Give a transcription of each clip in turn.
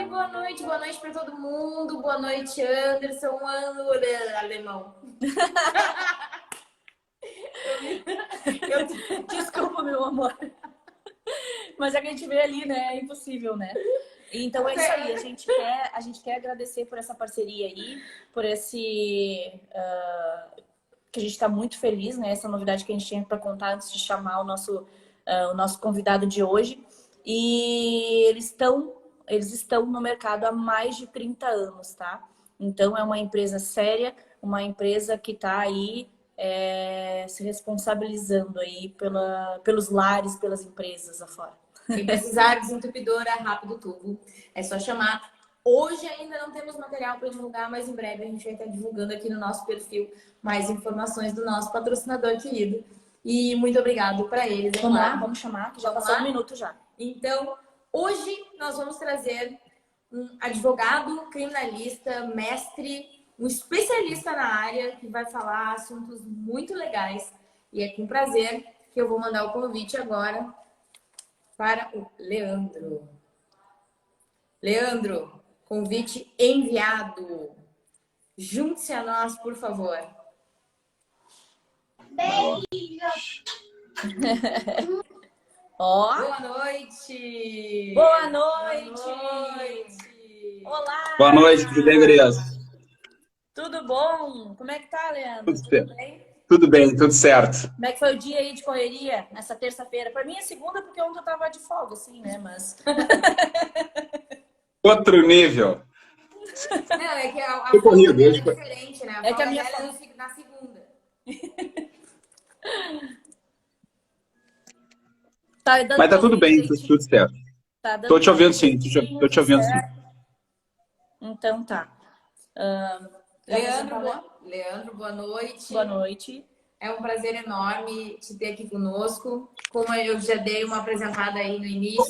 boa noite para todo mundo. Boa noite, Anderson, alemão. Desculpa, meu amor. Mas é que a gente vê ali, né? É impossível, né? Então é isso aí. A gente quer agradecer por essa parceria aí, por esse... que a gente está muito feliz, né? Essa novidade que a gente tinha para contar antes de chamar o nosso convidado de hoje. E eles estão no mercado há mais de 30 anos, tá? Então é uma empresa séria, uma empresa que está aí se responsabilizando aí pelos lares, pelas empresas afora. Quem precisar de desentupidora, rápido tubo, é só chamar. Hoje ainda não temos material para divulgar, mas em breve a gente vai estar divulgando aqui no nosso perfil mais informações do nosso patrocinador querido. E muito obrigado para eles. Vamos lá, vamos chamar, que já passou um minuto já. Então, hoje nós vamos trazer um advogado, criminalista, mestre, um especialista na área que vai falar assuntos muito legais. E é com prazer que eu vou mandar o convite agora para o Leandro. Leandro, convite enviado. Junte-se a nós, por favor. Beijos. Ó. Boa noite. Boa noite. Boa noite. Olá. Boa noite, tudo bem, gurias? Tudo bom? Como é que tá, Leandro? Tudo bem? Tudo bem, tudo certo. Como é que foi o dia aí de correria nessa terça-feira? Pra mim é segunda, porque ontem eu tava de folga, assim, né? Mas... Outro nível. Não, é que a corrido, folga hoje é foi. diferente, né? É que a minha folga é na segunda. Mas tá tudo bem, tudo certo. Tá dando Tô te ouvindo sim, direitinho, tô te ouvindo sim. certo. Então tá. Leandro, boa noite. Boa noite. É um prazer enorme te ter aqui conosco. Como eu já dei uma apresentada aí no início,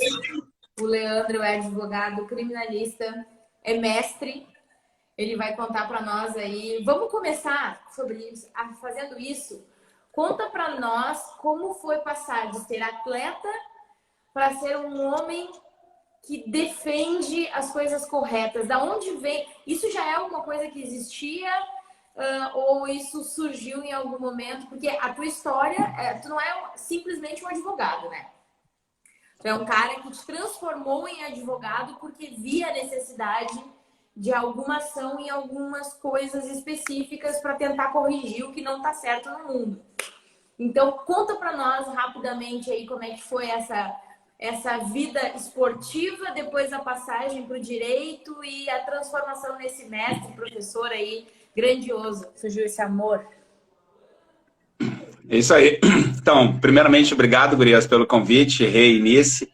o Leandro é advogado criminalista, é mestre. Ele vai contar para nós aí. Vamos começar sobre isso, fazendo isso. Conta para nós como foi passar de ser atleta para ser um homem que defende as coisas corretas. Da onde vem? Isso já é uma coisa que existia ou isso surgiu em algum momento? Porque a tua história, tu não é simplesmente um advogado, né? Tu é um cara que te transformou em advogado porque via a necessidade de alguma ação em algumas coisas específicas para tentar corrigir o que não está certo no mundo. Então, conta para nós rapidamente aí como é que foi essa vida esportiva, depois a passagem para o direito e a transformação nesse mestre, professor aí, grandioso. Surgiu esse amor. É isso aí. Então, primeiramente, obrigado, gurias, pelo convite, Reinice,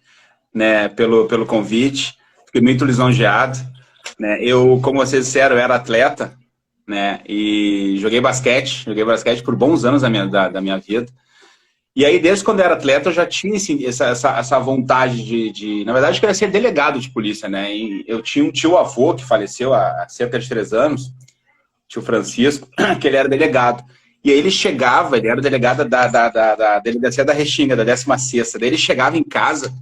né, pelo convite. Fiquei muito lisonjeado. Né? Eu, como vocês disseram, eu era atleta, né, e joguei basquete por bons anos da minha vida. E aí, desde quando eu era atleta, eu já tinha assim, essa vontade na verdade, eu queria ser delegado de polícia, né? E eu tinha um tio-avô que faleceu há cerca de 3 anos, tio Francisco, que ele era delegado. E aí ele chegava, ele era delegado da delegacia da Restinga, da 16ª. Daí ele chegava em casa,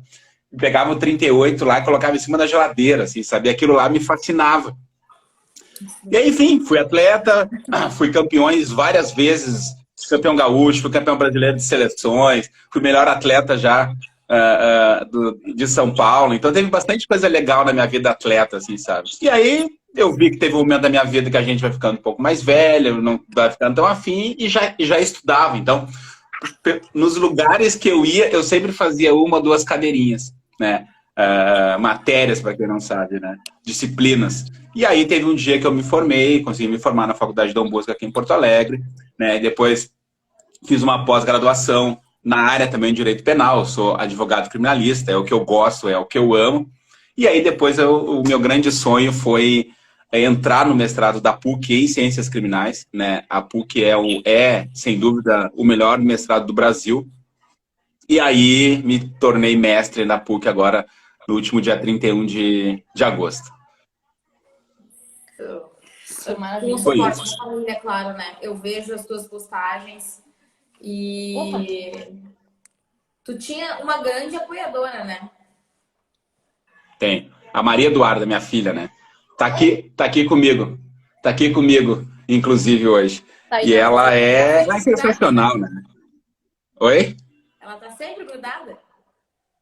pegava o 38 lá e colocava em cima da geladeira, assim, sabe? E aquilo lá me fascinava. E aí, enfim, fui atleta, fui campeões várias vezes, campeão gaúcho, fui campeão brasileiro de seleções, fui melhor atleta já de São Paulo. Então teve bastante coisa legal na minha vida atleta, assim, sabe? E aí eu vi que teve um momento da minha vida que a gente vai ficando um pouco mais velho, não vai ficando tão afim, e já estudava. Então, nos lugares que eu ia, eu sempre fazia 1 ou 2 cadeirinhas, né? Matérias, para quem não sabe, né? Disciplinas. E aí teve um dia que eu me formei, consegui me formar na Faculdade Dom Bosco aqui em Porto Alegre, né? Depois fiz uma pós-graduação na área também de direito penal. Eu sou advogado criminalista, é o que eu gosto, é o que eu amo. E aí depois o meu grande sonho foi entrar no mestrado da PUC em Ciências Criminais, né? A PUC é sem dúvida o melhor mestrado do Brasil. E aí me tornei mestre na PUC agora no último dia 31 de agosto. Com o suporte da família, claro, né? Eu vejo as tuas postagens e tu tinha uma grande apoiadora, né? Tem. A Maria Eduarda, minha filha, né? Tá aqui comigo. Tá aqui comigo, inclusive, hoje. Tá aí, E ela Ela é tá sensacional, né? Oi? Ela tá sempre grudada?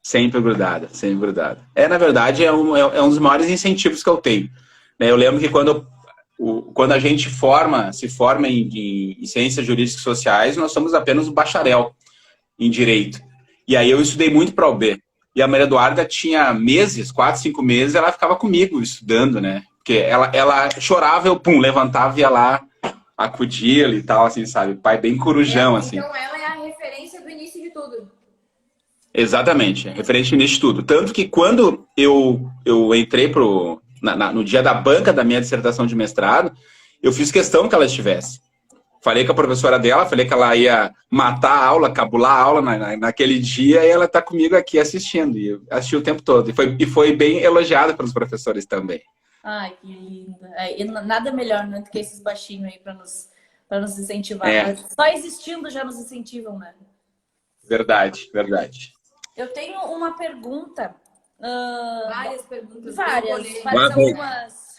Sempre grudada, sempre grudada. Na verdade, é um dos maiores incentivos que eu tenho. Né? Eu lembro que quando a gente se forma em ciências jurídicas e sociais, nós somos apenas um bacharel em direito. E aí eu estudei muito para a OAB. E a Maria Eduarda tinha meses, 4, 5 meses, ela ficava comigo estudando, né? Porque ela chorava, eu levantava e ia lá acudir e tal, assim, sabe? Pai bem corujão, assim. Então ela é a referência do início de tudo. Exatamente, é referente nisso tudo. Tanto que quando eu entrei no dia da banca da minha dissertação de mestrado, eu fiz questão que ela estivesse. Falei com a professora dela, falei que ela ia matar a aula, cabular a aula naquele dia, e ela está comigo aqui assistindo. E eu assisti o tempo todo. E foi bem elogiada pelos professores também. Ai, que linda. E nada melhor, né, do que esses baixinhos aí para nos incentivar. Só existindo já nos incentivam, né? Verdade, verdade. Eu tenho uma pergunta. Várias perguntas. Várias algumas.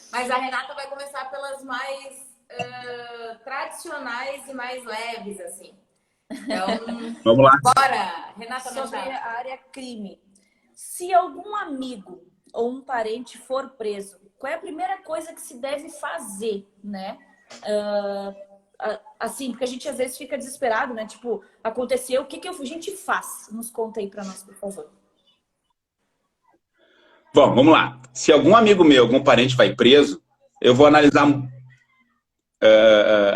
Mas a Renata vai começar pelas mais tradicionais e mais leves, assim. Então, vamos lá. Bora, Renata. Sobre a área crime. Se algum amigo ou um parente for preso, qual é a primeira coisa que se deve fazer, né? Assim, porque a gente às vezes fica desesperado, né? Tipo, aconteceu, o que a gente faz? Nos conta aí pra nós, por favor. Bom, vamos lá. Se algum amigo meu, algum parente vai preso, eu vou analisar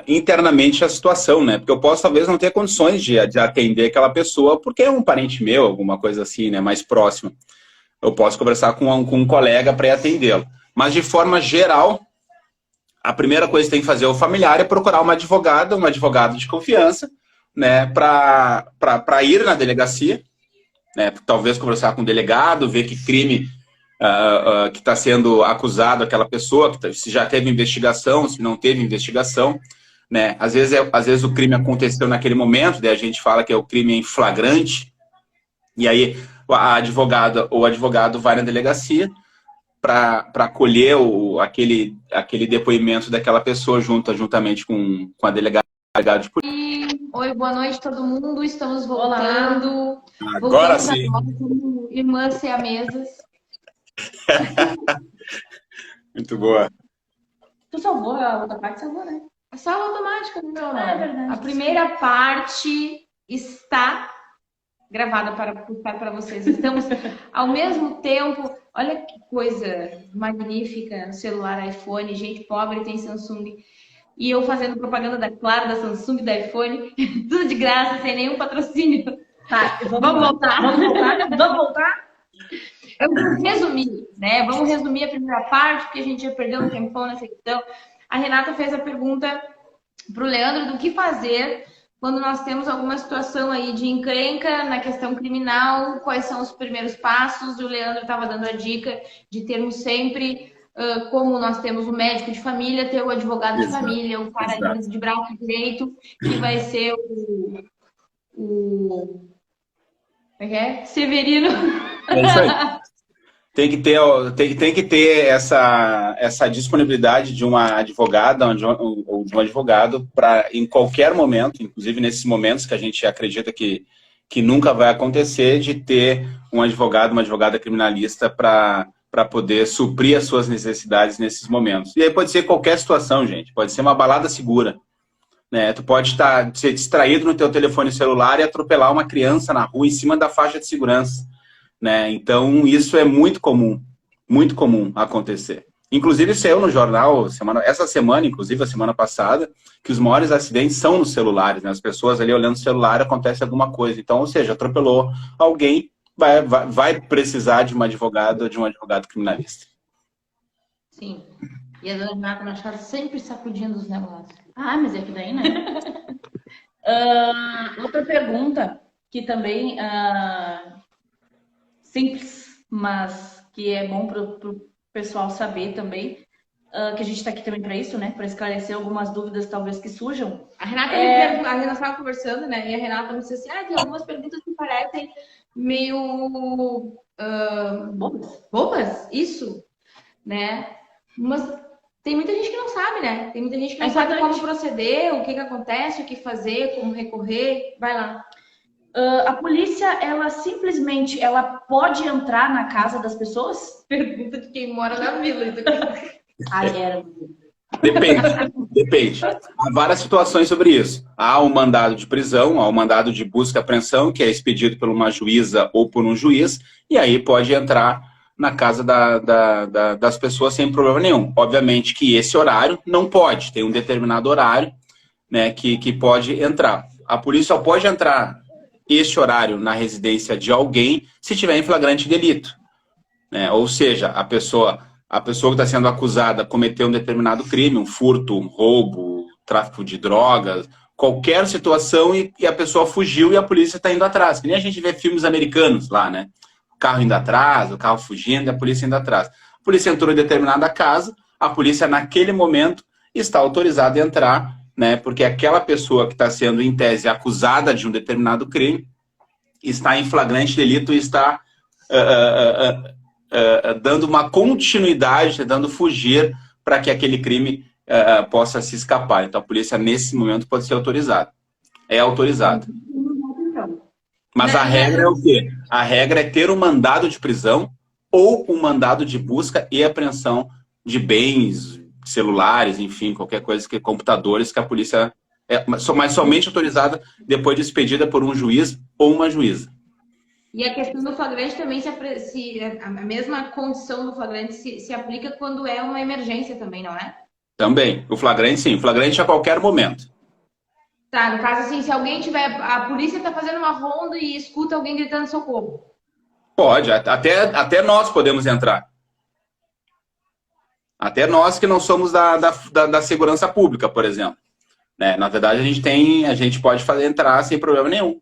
internamente a situação, né? Porque eu posso talvez não ter condições de atender aquela pessoa porque é um parente meu, alguma coisa assim, né? Mais próximo. Eu posso conversar com um colega para ir atendê-lo. Mas de forma geral, a primeira coisa que tem que fazer o familiar é procurar um advogado de confiança, né? Para ir na delegacia, né? Talvez conversar com o delegado, ver que crime que está sendo acusado aquela pessoa, se já teve investigação, se não teve investigação, né? Às vezes o crime aconteceu naquele momento, daí a gente fala que é o crime em flagrante, e aí a advogada ou o advogado vai na delegacia para colher aquele depoimento daquela pessoa juntamente com a delegada de polícia. Oi, boa noite todo mundo, estamos voltando. Agora sim. Como irmãs siamesas. Muito boa. Tu salvou a outra parte? Salvou, né? Salva automática, não. É verdade. A primeira parte está gravada para vocês. Estamos ao mesmo tempo. Olha que coisa magnífica, celular, iPhone, gente pobre tem Samsung. E eu fazendo propaganda Claro, da Samsung, da iPhone, tudo de graça, sem nenhum patrocínio. Tá, vamos voltar? Vamos voltar? Eu vou resumir, né? Vamos resumir a primeira parte, porque a gente já perdeu um tempão nessa questão. A Renata fez a pergunta para o Leandro do que fazer quando nós temos alguma situação aí de encrenca na questão criminal, quais são os primeiros passos. E o Leandro estava dando a dica de termos sempre, como nós temos o médico de família, ter o advogado de família, o cara de braço direito, que vai ser o Severino. É isso aí. Tem que ter essa disponibilidade de uma advogada ou de um advogado para, em qualquer momento, inclusive nesses momentos que a gente acredita que nunca vai acontecer, de ter um advogado, uma advogada criminalista para poder suprir as suas necessidades nesses momentos. E aí pode ser qualquer situação, gente. Pode ser uma balada segura, né? Tu pode ser distraído no teu telefone celular e atropelar uma criança na rua em cima da faixa de segurança, né? Então, isso é muito comum acontecer. Inclusive, saiu no jornal, essa semana, inclusive, a semana passada, que os maiores acidentes são nos celulares, né? As pessoas ali olhando o celular, acontece alguma coisa. Então, ou seja, atropelou alguém, vai precisar de uma advogada ou de um advogado criminalista. Sim. E a dona Renata Machado sempre sacudindo os negócios. Ah, mas é que daí, né? Outra pergunta que também... simples, mas que é bom para o pessoal saber também, que a gente está aqui também para isso, né? Para esclarecer algumas dúvidas talvez que surjam. A Renata estava conversando, né? E a Renata me disse assim, tem algumas perguntas que parecem meio Bombas? Isso, né? Mas tem muita gente que não sabe, né? Tem muita gente que não sabe como proceder, o que acontece, o que fazer, como recorrer. Vai lá. A polícia, ela simplesmente, ela pode entrar na casa das pessoas? Pergunta de quem mora na vila. Era. Depende. Há várias situações sobre isso. Há um mandado de prisão, há um mandado de busca e apreensão, que é expedido por uma juíza ou por um juiz, e aí pode entrar na casa das pessoas sem problema nenhum. Obviamente que esse horário não pode, tem um determinado horário, né, que pode entrar. A polícia só pode entrar esse horário na residência de alguém se tiver em flagrante delito, né? Ou seja, a pessoa que está sendo acusada cometeu um determinado crime, um furto, um roubo, tráfico de drogas, qualquer situação e a pessoa fugiu e a polícia está indo atrás. Que nem a gente vê filmes americanos lá, né? O carro indo atrás, o carro fugindo e a polícia indo atrás. A polícia entrou em determinada casa, a polícia naquele momento está autorizada a entrar, né? Porque aquela pessoa que está sendo, em tese, acusada de um determinado crime está em flagrante delito e está dando uma continuidade, tentando fugir para que aquele crime possa se escapar. Então, a polícia, nesse momento, pode ser autorizada. É autorizada. Mas a regra é o quê? A regra é ter um mandado de prisão ou um mandado de busca e apreensão de bens, celulares, enfim, qualquer coisa, computadores, que a polícia mas somente autorizada depois de expedida por um juiz ou uma juíza. E a questão do flagrante também, se a mesma condição do flagrante se aplica quando é uma emergência também, não é? Também. O flagrante, sim. O flagrante a qualquer momento. Tá, no caso assim, se alguém tiver... A polícia está fazendo uma ronda e escuta alguém gritando socorro. Pode. Até nós podemos entrar. Até nós que não somos da segurança pública, por exemplo. Né? Na verdade, a gente pode entrar sem problema nenhum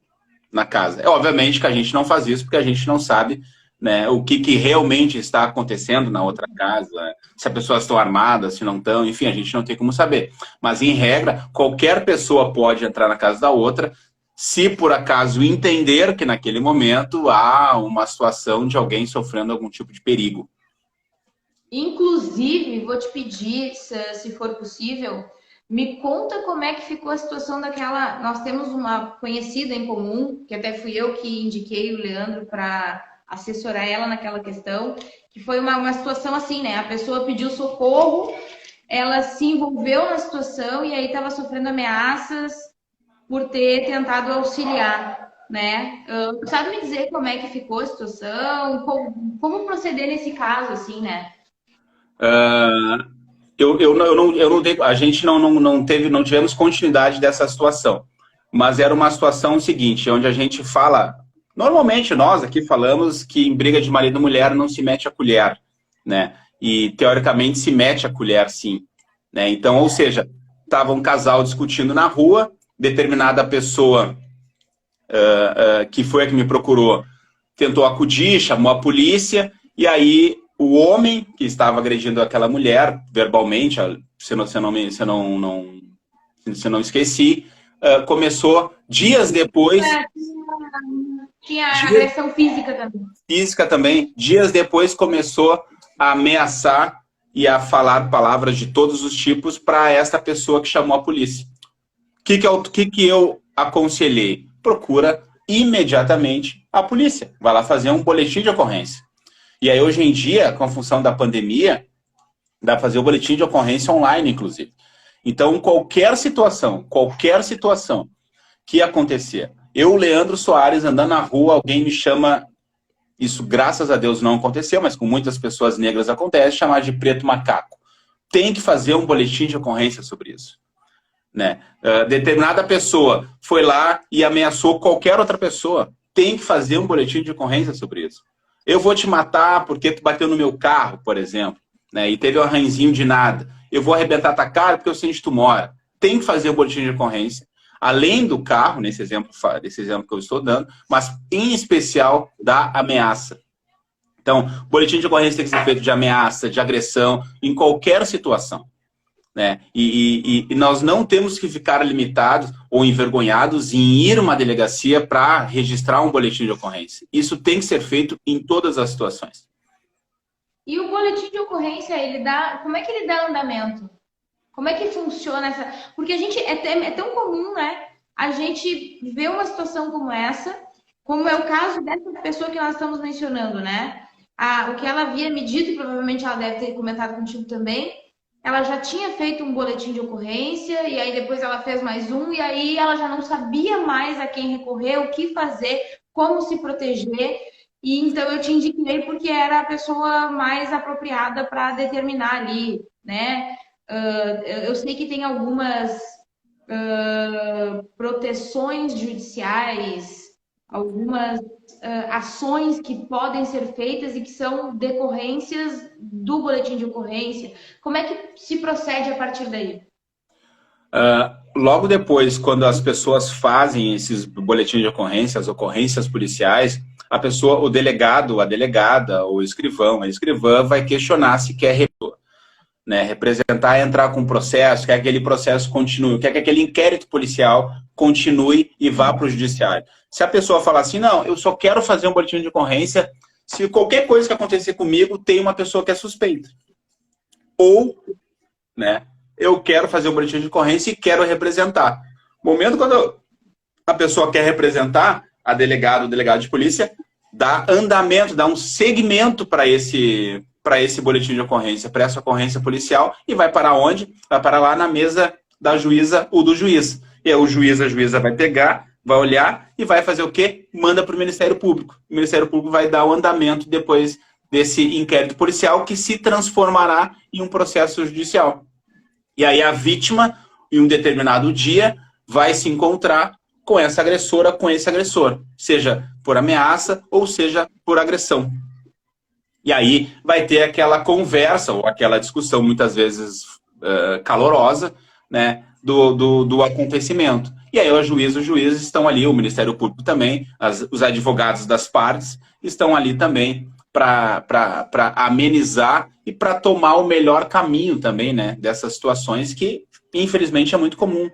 na casa. É obviamente que a gente não faz isso porque a gente não sabe, né, o que realmente está acontecendo na outra casa, se as pessoas estão armadas, se não estão, enfim, a gente não tem como saber. Mas, em regra, qualquer pessoa pode entrar na casa da outra se, por acaso, entender que naquele momento há uma situação de alguém sofrendo algum tipo de perigo. Inclusive, vou te pedir, se for possível, me conta como é que ficou a situação daquela... Nós temos uma conhecida em comum, que até fui eu que indiquei o Leandro para assessorar ela naquela questão, que foi uma situação assim, né? A pessoa pediu socorro, ela se envolveu na situação e aí estava sofrendo ameaças por ter tentado auxiliar, né? Sabe me dizer como é que ficou a situação? Como proceder nesse caso, assim, né? A gente não tivemos continuidade dessa situação, mas era uma situação seguinte, onde a gente fala, normalmente nós aqui falamos que em briga de marido e mulher não se mete a colher, né? E teoricamente se mete a colher, sim, né? Então, ou seja, estava um casal discutindo na rua, determinada pessoa que foi a que me procurou tentou acudir, chamou a polícia e aí o homem que estava agredindo aquela mulher verbalmente, se não esqueci, começou dias depois... Tinha agressão física também. Física também. Dias depois começou a ameaçar e a falar palavras de todos os tipos para esta pessoa que chamou a polícia. O que eu aconselhei? Procura imediatamente a polícia. Vai lá fazer um boletim de ocorrência. E aí, hoje em dia, com a função da pandemia, dá para fazer o boletim de ocorrência online, inclusive. Então, qualquer situação que acontecer, eu, Leandro Soares, andando na rua, alguém me chama, isso graças a Deus não aconteceu, mas com muitas pessoas negras acontece, chamar de preto macaco. Tem que fazer um boletim de ocorrência sobre isso. Né? Determinada pessoa foi lá e ameaçou qualquer outra pessoa. Tem que fazer um boletim de ocorrência sobre isso. Eu vou te matar porque tu bateu no meu carro, por exemplo, né? E teve um arranzinho de nada. Eu vou arrebentar tua cara porque eu sei onde tu mora. Tem que fazer um boletim de ocorrência. Além do carro, desse exemplo que eu estou dando, mas em especial da ameaça. Então, boletim de ocorrência tem que ser feito de ameaça, de agressão, em qualquer situação. né? E nós não temos que ficar limitados ou envergonhados em ir a uma delegacia para registrar um boletim de ocorrência. Isso tem que ser feito em todas as situações. E o boletim de ocorrência, como é que ele dá andamento? Como é que funciona essa? Porque a gente é tão comum, né? A gente vê uma situação como essa, como é o caso dessa pessoa que nós estamos mencionando, né? O que ela havia me dito, e provavelmente ela deve ter comentado contigo também, ela já tinha feito um boletim de ocorrência, e aí depois ela fez mais um, e aí ela já não sabia mais a quem recorrer, o que fazer, como se proteger. E então eu te indiquei porque era a pessoa mais apropriada para determinar ali, né? Eu sei que tem algumas proteções judiciais, algumas ações que podem ser feitas e que são decorrências do boletim de ocorrência. Como é que se procede a partir daí? Logo depois, quando as pessoas fazem esses boletins de ocorrência, as ocorrências policiais, a pessoa, o delegado, a delegada, o escrivão, a escrivã vai questionar se quer repor, né, representar, entrar com o processo, quer que aquele processo continue, quer que aquele inquérito policial continue e vá para o judiciário. Se a pessoa falar assim, não, eu só quero fazer um boletim de ocorrência se qualquer coisa que acontecer comigo tem uma pessoa que é suspeita. Ou, né, eu quero fazer um boletim de ocorrência e quero representar. No momento quando a pessoa quer representar, a delegada, o delegado de polícia, dá andamento, dá um segmento para esse boletim de ocorrência, para essa ocorrência policial, e vai para onde? Vai para lá na mesa da juíza ou do juiz. E aí o juiz, a juíza vai pegar, vai olhar e vai fazer o quê? Manda para o Ministério Público. O Ministério Público vai dar o andamento depois desse inquérito policial, que se transformará em um processo judicial. E aí a vítima, em um determinado dia, vai se encontrar com essa agressora, com esse agressor, seja por ameaça ou seja por agressão. E aí vai ter aquela conversa ou aquela discussão, muitas vezes calorosa, né, do acontecimento. E aí o juiz, os juízes estão ali, o Ministério Público também, os advogados das partes estão ali também para amenizar e para tomar o melhor caminho também, né, dessas situações que, infelizmente, é muito comum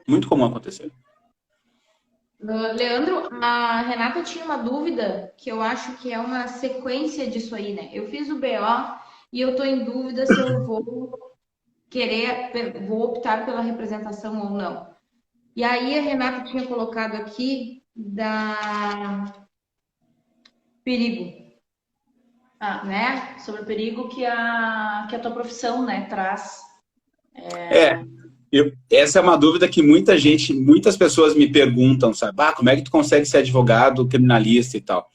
acontecer. Leandro, a Renata tinha uma dúvida que eu acho que é uma sequência disso aí, né? Eu fiz o BO e eu tô em dúvida se eu vou optar pela representação ou não. E aí a Renata tinha colocado aqui da perigo. Né? Sobre o perigo que a tua profissão, né, traz. Essa é uma dúvida que muitas pessoas me perguntam, sabe? Como é que tu consegue ser advogado, criminalista e tal?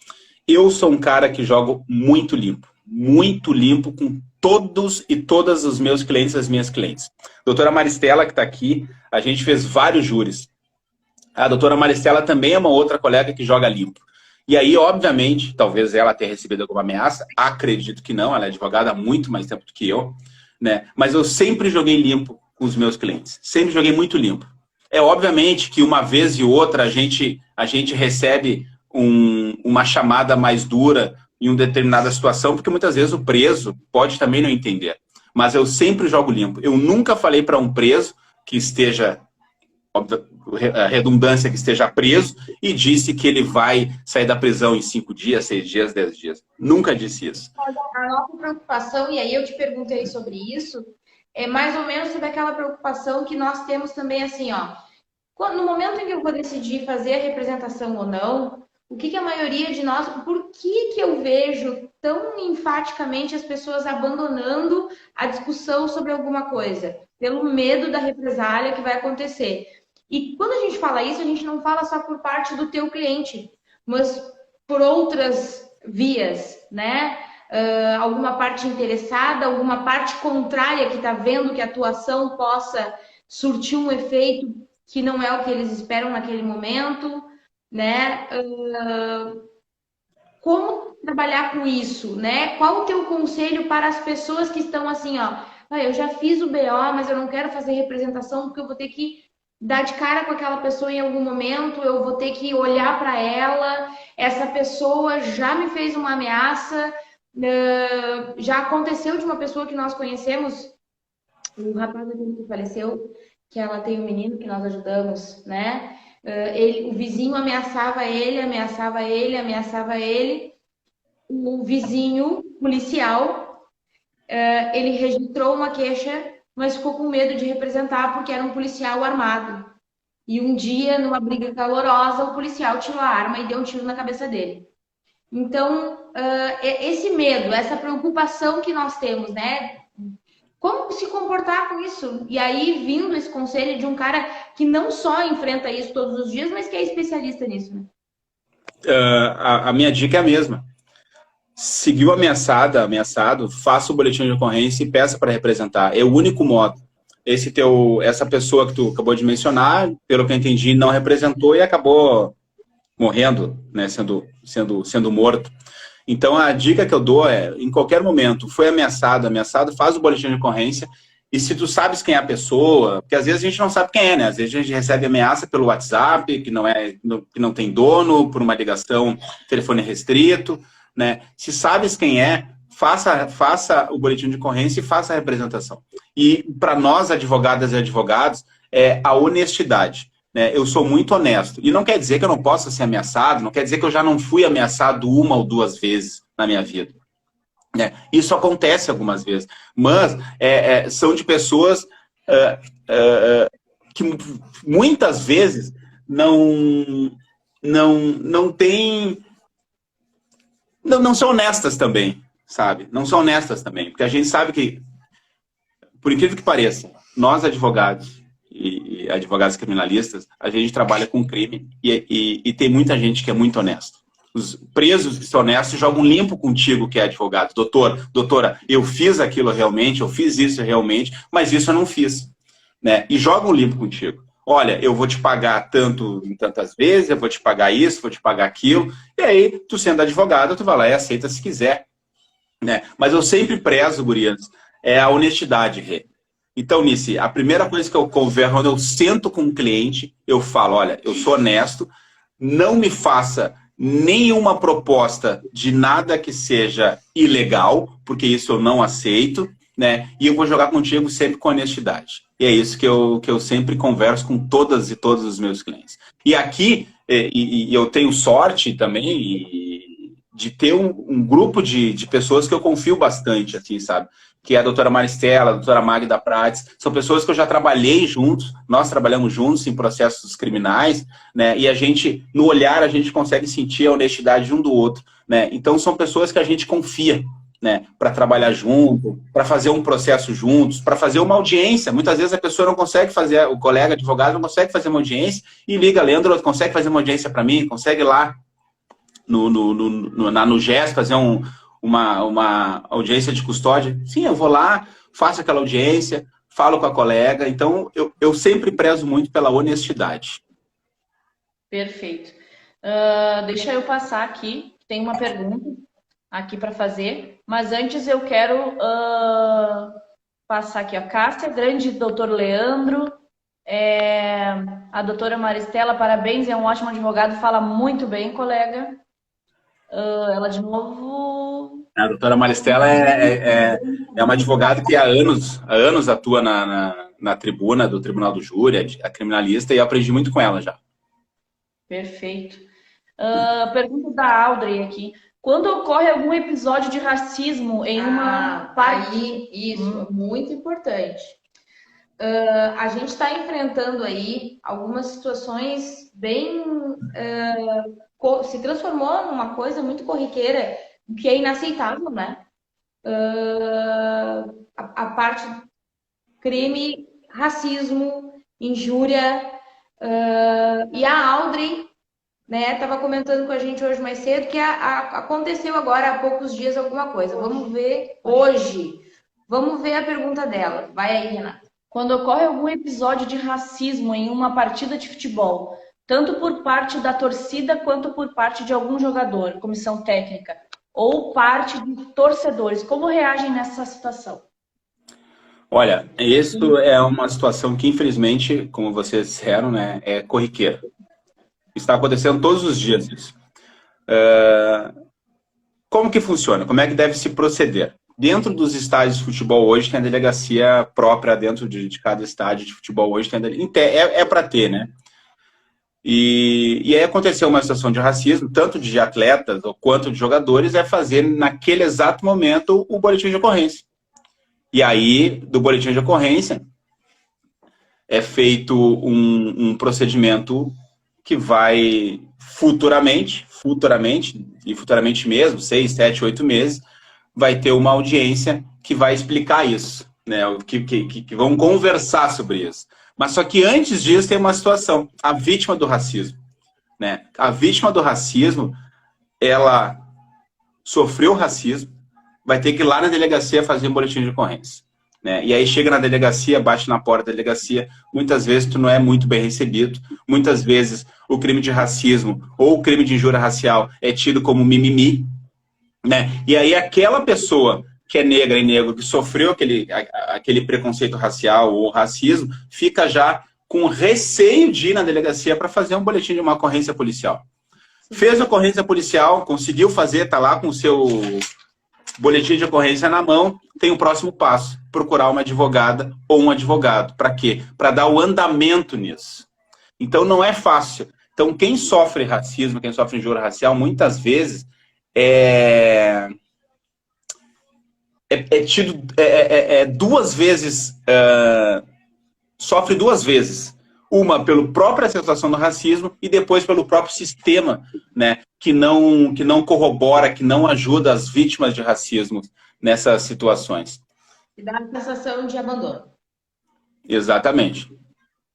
Eu sou um cara que jogo muito limpo com todos e todas os meus clientes, as minhas clientes. Doutora Maristela, que está aqui, a gente fez vários júris. A doutora Maristela também é uma outra colega que joga limpo. E aí, obviamente, talvez ela tenha recebido alguma ameaça, acredito que não, ela é advogada há muito mais tempo do que eu, né? Mas eu sempre joguei limpo com os meus clientes. Sempre joguei muito limpo. É obviamente que uma vez e outra a gente recebe uma chamada mais dura em uma determinada situação, porque muitas vezes o preso pode também não entender. Mas eu sempre jogo limpo. Eu nunca falei para um preso que esteja, a redundância, que esteja preso, e disse que ele vai sair da prisão em 5 dias, 6 dias, 10 dias. Nunca disse isso. A nossa preocupação, e aí eu te perguntei sobre isso, é mais ou menos sobre aquela preocupação que nós temos também, assim, ó. No momento em que eu vou decidir fazer a representação ou não, o que a maioria de nós... Por que eu vejo tão enfaticamente as pessoas abandonando a discussão sobre alguma coisa? Pelo medo da represália que vai acontecer. E quando a gente fala isso, a gente não fala só por parte do teu cliente, mas por outras vias, né? Alguma parte interessada, alguma parte contrária que está vendo que a tua ação possa surtir um efeito que não é o que eles esperam naquele momento, né? Como trabalhar com isso, né? Qual o teu conselho para as pessoas que estão assim, ó, eu já fiz o BO, mas eu não quero fazer representação porque eu vou ter que dar de cara com aquela pessoa em algum momento, eu vou ter que olhar para ela, essa pessoa já me fez uma ameaça. Já aconteceu de uma pessoa que nós conhecemos o rapaz que faleceu, que ela tem um menino que nós ajudamos, né? O vizinho ameaçava ele, ameaçava ele, ameaçava ele. O vizinho policial, ele registrou uma queixa, mas ficou com medo de representar porque era um policial armado. E um dia, numa briga calorosa, o policial tirou a arma e deu um tiro na cabeça dele. Então, esse medo, essa preocupação que nós temos, né? Como se comportar com isso? E aí, vindo esse conselho de um cara que não só enfrenta isso todos os dias, mas que é especialista nisso, né? A minha dica é a mesma. Seguiu ameaçado, faça o boletim de ocorrência e peça para representar. É o único modo. Essa pessoa que tu acabou de mencionar, pelo que eu entendi, não representou e acabou morrendo, né, sendo morto. Então, a dica que eu dou é, em qualquer momento, foi ameaçado, faz o boletim de ocorrência, e se tu sabes quem é a pessoa, porque às vezes a gente não sabe quem é, né? Às vezes a gente recebe ameaça pelo WhatsApp, que não tem dono, por uma ligação, telefone restrito, né? Se sabes quem é, faça o boletim de ocorrência e faça a representação. E para nós, advogadas e advogados, é a honestidade. Eu sou muito honesto. E não quer dizer que eu não possa ser ameaçado, não quer dizer que eu já não fui ameaçado 1 ou 2 vezes na minha vida. Isso acontece algumas vezes. Mas são de pessoas que muitas vezes não têm... Não são honestas também, sabe? Não são honestas também. Porque a gente sabe que, por incrível que pareça, nós advogados e advogados criminalistas, a gente trabalha com crime e tem muita gente que é muito honesto. Os presos que são honestos jogam limpo contigo que é advogado. Doutora, eu fiz aquilo realmente, eu fiz isso realmente, mas isso eu não fiz. Né? E jogam limpo contigo. Olha, eu vou te pagar tanto em tantas vezes, eu vou te pagar isso, vou te pagar aquilo. E aí, tu sendo advogado, tu vai lá e aceita se quiser. Né? Mas eu sempre prezo, gurias, é a honestidade, Rê. Então, Nice, a primeira coisa que eu converso, quando eu sento com um cliente, eu falo, olha, eu sou honesto, não me faça nenhuma proposta de nada que seja ilegal, porque isso eu não aceito, né? E eu vou jogar contigo sempre com honestidade. E é isso que eu sempre converso com todas e todos os meus clientes. E aqui, eu tenho sorte também de ter um grupo de pessoas que eu confio bastante, assim, sabe? Que é a doutora Maristela, a doutora Magda Prates, são pessoas que eu já trabalhei juntos, nós trabalhamos juntos em processos criminais, né? E a gente, no olhar, a gente consegue sentir a honestidade um do outro, né? Então, são pessoas que a gente confia, né? Para trabalhar junto, para fazer um processo juntos, para fazer uma audiência. Muitas vezes a pessoa não consegue fazer, o colega advogado não consegue fazer uma audiência e liga, Leandro, consegue fazer uma audiência para mim? Consegue ir lá no GES fazer uma audiência de custódia? Sim, eu vou lá, faço aquela audiência, falo com a colega. Então, eu sempre prezo muito pela honestidade. Perfeito. Deixa eu passar aqui, tem uma pergunta aqui para fazer, mas antes eu quero passar aqui a Cássia, grande doutor Leandro, a doutora Maristela, parabéns, é um ótimo advogado, fala muito bem, colega. Ela de novo... A doutora Maristela é uma advogada que há anos atua na tribuna do Tribunal do Júri, a criminalista, e eu aprendi muito com ela já. Perfeito. Pergunta da Audrey aqui. Quando ocorre algum episódio de racismo em uma parte... Isso, muito importante. A gente está enfrentando aí algumas situações bem... se transformou numa coisa muito corriqueira, que é inaceitável, né? A parte crime, racismo, injúria. E a Audrey, né, estava comentando com a gente hoje mais cedo que aconteceu agora há poucos dias alguma coisa. Vamos ver hoje. Vamos ver a pergunta dela. Vai aí, Renata. Quando ocorre algum episódio de racismo em uma partida de futebol, tanto por parte da torcida quanto por parte de algum jogador, comissão técnica, ou parte de torcedores, como reagem nessa situação? Olha, isso é uma situação que, infelizmente, como vocês disseram, né, é corriqueira. Está acontecendo todos os dias isso. Como que funciona? Como é que deve se proceder? Dentro dos estádios de futebol hoje tem a delegacia própria dentro de cada estádio de futebol hoje. É para ter, né? E aí aconteceu uma situação de racismo, tanto de atletas quanto de jogadores, é fazer naquele exato momento o boletim de ocorrência. E aí, do boletim de ocorrência, é feito um procedimento que vai futuramente mesmo, 6, 7, 8 meses, vai ter uma audiência que vai explicar isso, né? Que vão conversar sobre isso. Mas só que antes disso tem uma situação, a vítima do racismo, né? A vítima do racismo, ela sofreu racismo, vai ter que ir lá na delegacia fazer um boletim de ocorrência, né? E aí chega na delegacia, bate na porta da delegacia, muitas vezes tu não é muito bem recebido, muitas vezes o crime de racismo ou o crime de injúria racial é tido como mimimi, né? E aí aquela pessoa que é negra e negro, que sofreu aquele preconceito racial ou racismo, fica já com receio de ir na delegacia para fazer um boletim de uma ocorrência policial. Fez a ocorrência policial, conseguiu fazer, tá lá com o seu boletim de ocorrência na mão, tem o próximo passo, procurar uma advogada ou um advogado. Para quê? Para dar o andamento nisso. Então não é fácil. Então quem sofre racismo, quem sofre injúria racial, muitas vezes duas vezes, sofre duas vezes. Uma pela própria situação do racismo e depois pelo próprio sistema, né, que não corrobora, que não ajuda as vítimas de racismo nessas situações. E dá a sensação de abandono. Exatamente.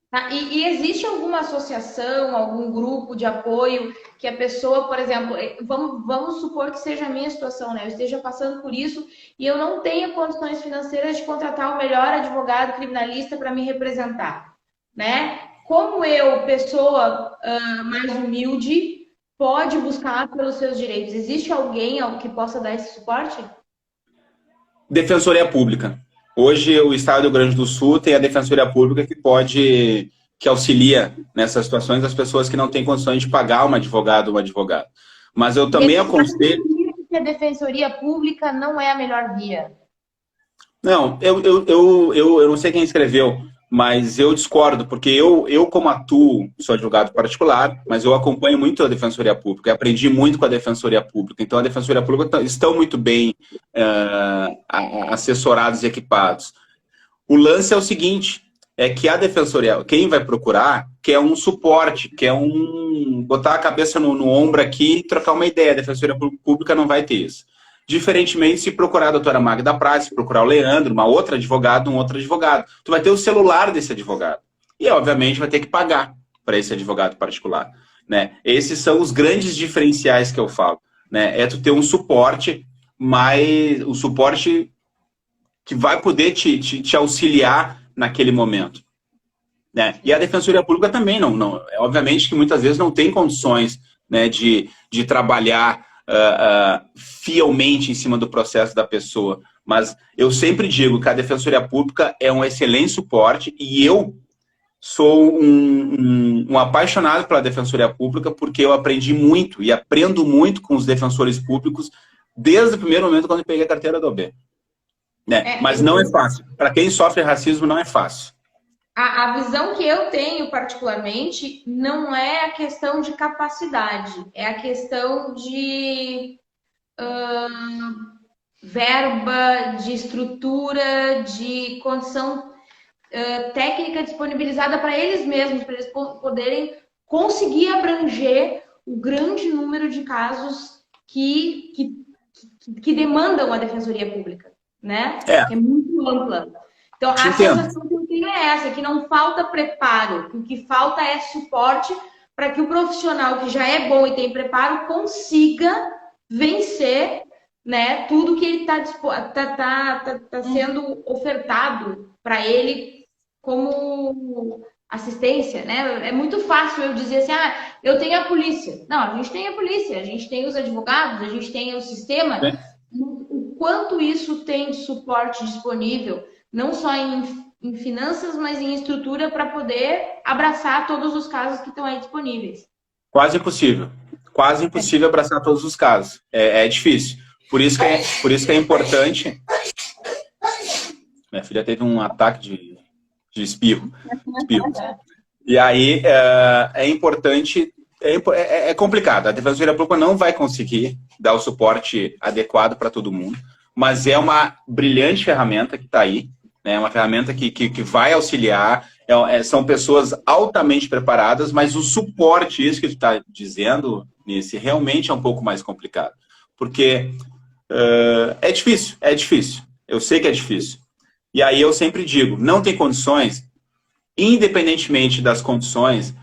Tá? E existe alguma associação, algum grupo de apoio que a pessoa, por exemplo, vamos supor que seja a minha situação, né? Eu esteja passando por isso e eu não tenha condições financeiras de contratar o melhor advogado criminalista para me representar, né? Como eu, pessoa mais humilde, pode buscar pelos seus direitos? Existe alguém que possa dar esse suporte? Defensoria Pública. Hoje, o Estado do Rio Grande do Sul tem a Defensoria Pública que auxilia nessas situações as pessoas que não têm condições de pagar um advogado ou um advogado. Mas eu também aconselho... que a Defensoria Pública não é a melhor via. Não, eu não sei quem escreveu, mas eu discordo, porque eu como atuo, sou advogado particular, mas eu acompanho muito a Defensoria Pública, e aprendi muito com a Defensoria Pública. Então, a Defensoria Pública estão muito bem assessorados e equipados. O lance é o seguinte, é que a Defensoria, quem vai procurar, quer um suporte, quer botar a cabeça no ombro aqui e trocar uma ideia. A Defensoria Pública não vai ter isso. Diferentemente, se procurar a doutora Magda Prats, se procurar o Leandro, uma outra advogada, um outro advogado, tu vai ter o celular desse advogado. E, obviamente, vai ter que pagar para esse advogado particular, né? Esses são os grandes diferenciais que eu falo, né? É tu ter um suporte, mas o suporte que vai poder te auxiliar naquele momento, né? E a Defensoria Pública também obviamente que muitas vezes não tem condições, né, de trabalhar fielmente em cima do processo da pessoa. Mas eu sempre digo que a Defensoria Pública é um excelente suporte e eu sou um apaixonado pela Defensoria Pública porque eu aprendi muito e aprendo muito com os defensores públicos desde o primeiro momento quando eu peguei a carteira da OAB. Né? Mas não é fácil. Para quem sofre racismo, não é fácil. A visão que eu tenho, particularmente, não é a questão de capacidade, é a questão de verba, de estrutura, de condição técnica disponibilizada para eles mesmos, para eles poderem conseguir abranger o grande número de casos que demandam a Defensoria Pública, né? É muito ampla. Então, a sensação que eu tenho é essa, que não falta preparo, que o que falta é suporte para que o profissional que já é bom e tem preparo consiga vencer, né, tudo que ele tá sendo ofertado para ele como assistência, né? É muito fácil eu dizer assim, eu tenho a polícia. Não, a gente tem a polícia, a gente tem os advogados, a gente tem o sistema. O quanto isso tem de suporte disponível, não só em finanças, mas em estrutura para poder abraçar todos os casos que estão aí disponíveis. Quase impossível. Quase impossível abraçar todos os casos. É difícil. Por isso que é importante Minha filha teve um ataque de espirro. E aí é importante, é complicado. A Defensoria Pública não vai conseguir dar o suporte adequado para todo mundo, mas é uma brilhante ferramenta que está aí, né? Uma ferramenta que vai auxiliar. São pessoas altamente preparadas, mas o suporte, isso que tu está dizendo, Nice, realmente é um pouco mais complicado. Porque é difícil. Eu sei que é difícil. E aí eu sempre digo, não tem condições, independentemente das condições,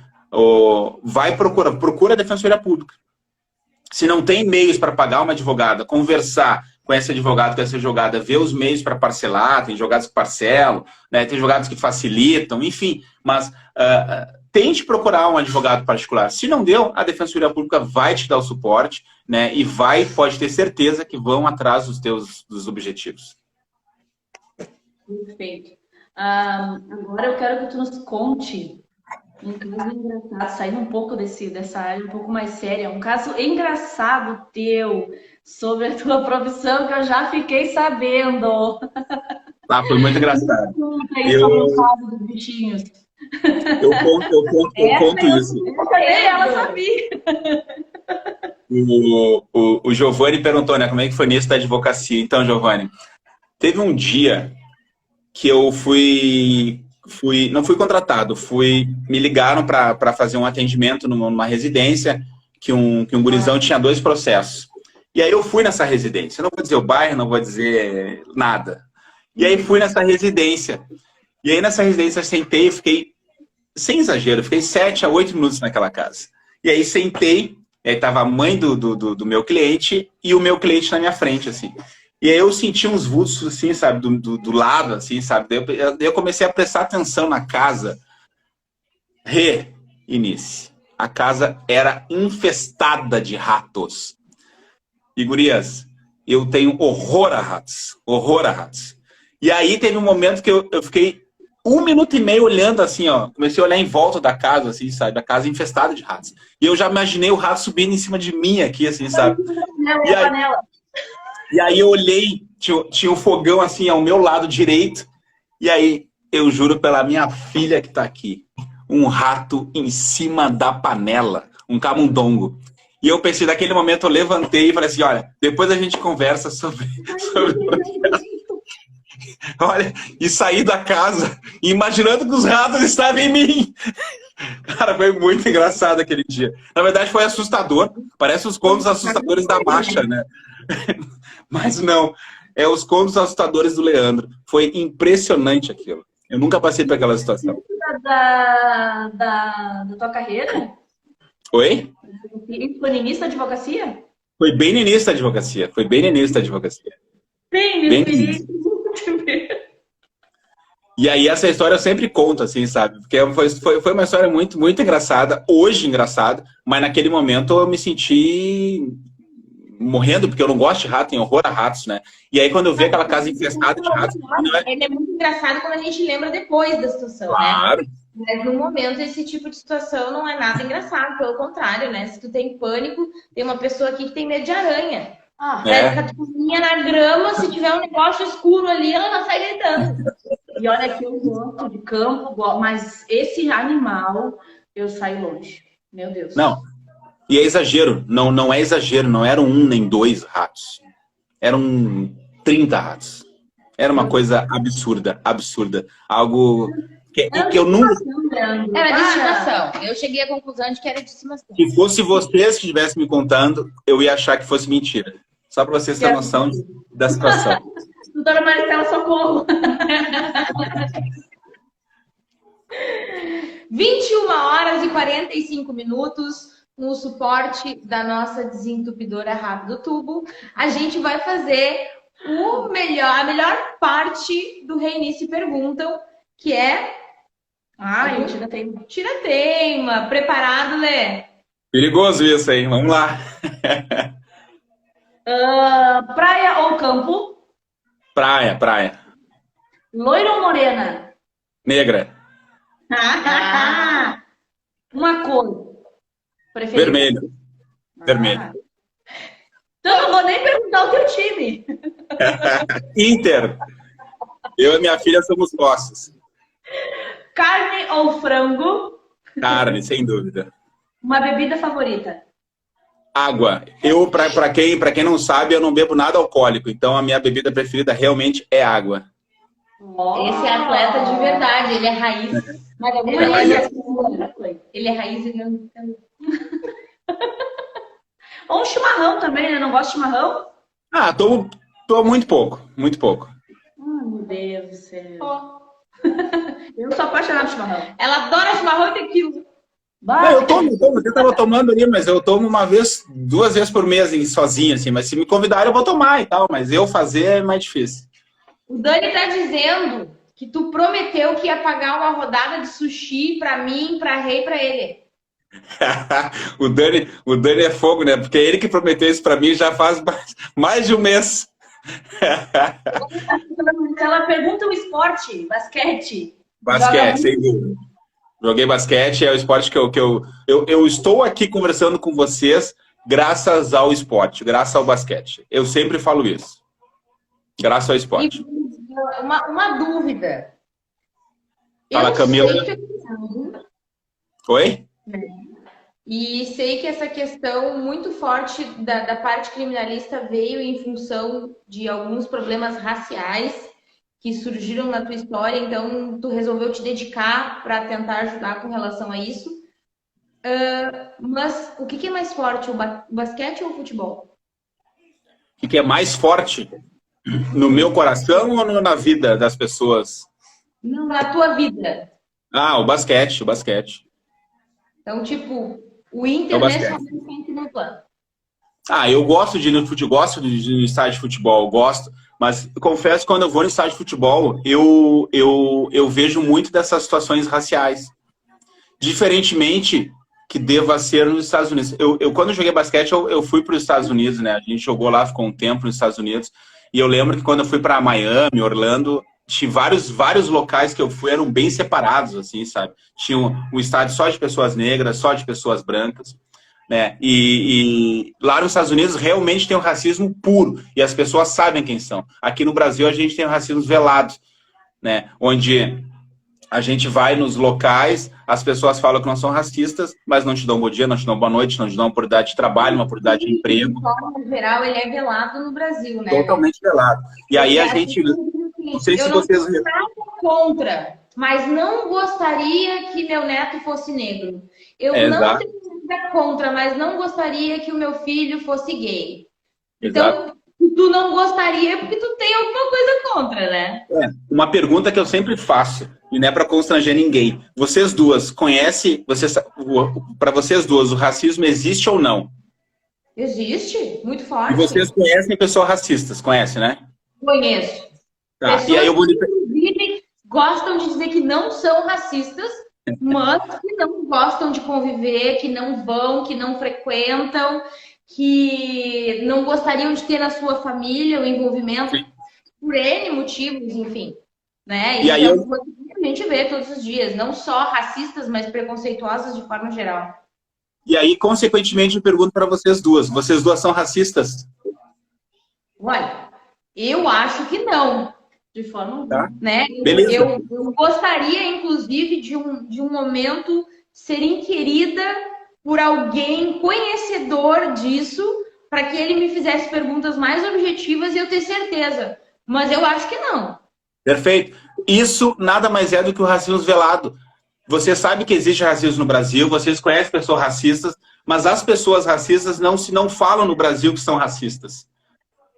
procura a Defensoria Pública. Se não tem meios para pagar uma advogada, conversar com esse advogado, com essa advogada, ver os meios para parcelar, tem advogados que parcelam, né, tem advogados que facilitam, enfim, mas tente procurar um advogado particular. Se não deu, a Defensoria Pública vai te dar o suporte, né, e pode ter certeza que vão atrás dos objetivos. Perfeito. Agora eu quero que tu nos conte um caso engraçado, saindo um pouco dessa área um pouco mais séria, um caso engraçado teu sobre a tua profissão que eu já fiquei sabendo. Foi muito engraçado. Dos bichinhos. Eu conto isso. Ela sabia. O Giovanni perguntou, né, como é que foi nisso da advocacia. Então, Giovanni, teve um dia que eu não fui contratado, me ligaram para fazer um atendimento numa residência que um gurizão tinha 2 processos. E aí eu fui nessa residência, não vou dizer o bairro, não vou dizer nada. E aí fui nessa residência. E aí nessa residência eu sentei e fiquei, sem exagero, fiquei 7 a 8 minutos naquela casa. E aí sentei, aí tava a mãe do meu cliente e o meu cliente na minha frente, assim. E aí eu senti uns vultos, assim, sabe, do lado, assim, sabe? Daí eu comecei a prestar atenção na casa. Nice. A casa era infestada de ratos. E, gurias, eu tenho horror a ratos. Horror a ratos. E aí teve um momento que eu fiquei 1 minuto e meio olhando, assim, ó. Comecei a olhar em volta da casa, assim, sabe? A casa infestada de ratos. E eu já imaginei o rato subindo em cima de mim aqui, assim, sabe? E aí eu olhei, tinha um fogão assim ao meu lado direito, e aí eu juro pela minha filha que tá aqui, um rato em cima da panela, um camundongo. E eu pensei, naquele momento eu levantei e falei assim, olha, depois a gente conversa sobre o processo. Olha, e saí da casa imaginando que os ratos estavam em mim. Cara, foi muito engraçado aquele dia. Na verdade foi assustador, parece os contos assustadores da Masha, né? Mas não, é os contos assustadores do Leandro. Foi impressionante aquilo. Eu nunca passei por aquela situação. Da tua carreira? Oi? Foi no início da advocacia? Foi bem no início da advocacia. Bem no início. E aí essa história eu sempre conto, assim, sabe? Porque foi uma história muito, muito engraçada. Hoje engraçada, mas naquele momento eu me senti morrendo, porque eu não gosto de rato, tenho horror a ratos, né? E aí quando eu vi aquela casa infestada de ratos... Ele é muito engraçado quando a gente lembra depois da situação, claro, né? Mas no momento esse tipo de situação não é nada engraçado, pelo contrário, né? Se tu tem pânico, tem uma pessoa aqui que tem medo de aranha. Pega a catucinha na grama, se tiver um negócio escuro ali, ela não sai gritando. E olha que eu gosto de campo, mas esse animal eu saio longe. Meu Deus. Não. E é exagero, não é exagero, não eram 1 nem 2 ratos. Eram 30 ratos. Era uma coisa absurda. Algo que eu nunca... Era de estimação. Eu cheguei à conclusão de que era de estimação. Se fosse vocês que estivessem me contando, eu ia achar que fosse mentira. Só para vocês terem noção da situação. Doutora Maristela, socorro! 21h45, com o suporte da nossa desentupidora rápido tubo, a gente vai fazer a melhor parte do Reinice Perguntam, que é... o tira-teima. Tira-teima. Preparado, Lê? Perigoso isso aí, vamos lá. Praia ou campo? Praia. Loira ou morena? Negra. Uma cor preferida? Vermelho. Então eu não vou nem perguntar o teu time. Inter. Eu e minha filha somos ossos. Carne ou frango? Carne, sem dúvida. Uma bebida favorita? Água. Pra quem não sabe, eu não bebo nada alcoólico. Então, a minha bebida preferida realmente é água. Esse é atleta de verdade, ele é raiz. Mas Ele é raiz. Ele é raiz e não... Ou um chimarrão também, né? Não gosto de chimarrão? Ah, tomo muito pouco, muito pouco. Meu Deus do céu. Eu sou apaixonada por chimarrão. Ela adora chimarrão e tequila. Não, eu tomo, eu tava tomando ali, mas eu tomo 2 vezes por mês sozinho, assim. Mas se me convidarem, eu vou tomar e tal. Mas eu fazer é mais difícil. O Dani tá dizendo que tu prometeu que ia pagar uma rodada de sushi pra mim, pra Rei e pra ele. o Dani é fogo, né? Porque é ele que prometeu isso pra mim já faz mais de um mês. Ela pergunta o esporte, basquete. Basquete, sem dúvida. Joguei basquete, é o esporte que eu estou aqui conversando com vocês graças ao esporte, graças ao basquete. Eu sempre falo isso. Graças ao esporte. E uma dúvida. Fala, Camila. Oi? E sei que essa questão muito forte da parte criminalista veio em função de alguns problemas raciais que surgiram na tua história, então tu resolveu te dedicar para tentar ajudar com relação a isso. Mas o que é mais forte, o basquete ou o futebol? O que é mais forte? No meu coração ou na vida das pessoas? Não, na tua vida. Ah, o basquete. Então, tipo, o Inter nesse momento tem no plano. Ah, eu gosto de ir no futebol, gosto de ir no estádio de futebol, gosto. Mas confesso que quando eu vou no estádio de futebol, eu vejo muito dessas situações raciais. Diferentemente que deva ser nos Estados Unidos. Quando eu joguei basquete, eu fui para os Estados Unidos, né? A gente jogou lá, ficou um tempo nos Estados Unidos. E eu lembro que quando eu fui para Miami, Orlando, tinha vários locais que eu fui, eram bem separados, assim, sabe? Tinha um estádio só de pessoas negras, só de pessoas brancas. Né? E lá nos Estados Unidos realmente tem um racismo puro e as pessoas sabem quem são. Aqui no Brasil a gente tem um racismo velado, né? Onde a gente vai nos locais, as pessoas falam que não são racistas, mas não te dão bom dia, não te dão boa noite, não te dão uma oportunidade de trabalho, uma oportunidade de emprego. De forma geral, ele é velado no Brasil, né? Totalmente velado. E aí a gente... Não sei se vocês... Eu não sou nada contra, mas não gostaria que meu neto fosse negro. Eu não tenho nada contra, mas não gostaria que o meu filho fosse gay. Exato. Então, tu não gostaria porque tu tem alguma coisa contra, né? Uma pergunta que eu sempre faço, e não é para constranger ninguém. Vocês duas conhecem, para vocês duas, o racismo existe ou não? Existe, muito forte. E vocês conhecem pessoas racistas, conhecem, né? Conheço. Tá. Pessoas E aí eu vou... que, inclusive, gostam de dizer que não são racistas, mas que não gostam de conviver, que não vão, que não frequentam, que não gostariam de ter na sua família o envolvimento por N motivos, enfim. Né? E aí é uma coisa que a gente vê todos os dias, não só racistas, mas preconceituosas de forma geral. E aí, consequentemente, eu pergunto para vocês duas são racistas? Olha, eu acho que não. De forma tá. Né? Beleza. Eu gostaria, inclusive, de um momento ser inquirida por alguém conhecedor disso, para que ele me fizesse perguntas mais objetivas e eu ter certeza. Mas eu acho que não. Perfeito. Isso nada mais é do que o racismo velado. Você sabe que existe racismo no Brasil, vocês conhecem pessoas racistas, mas as pessoas racistas não falam no Brasil que são racistas.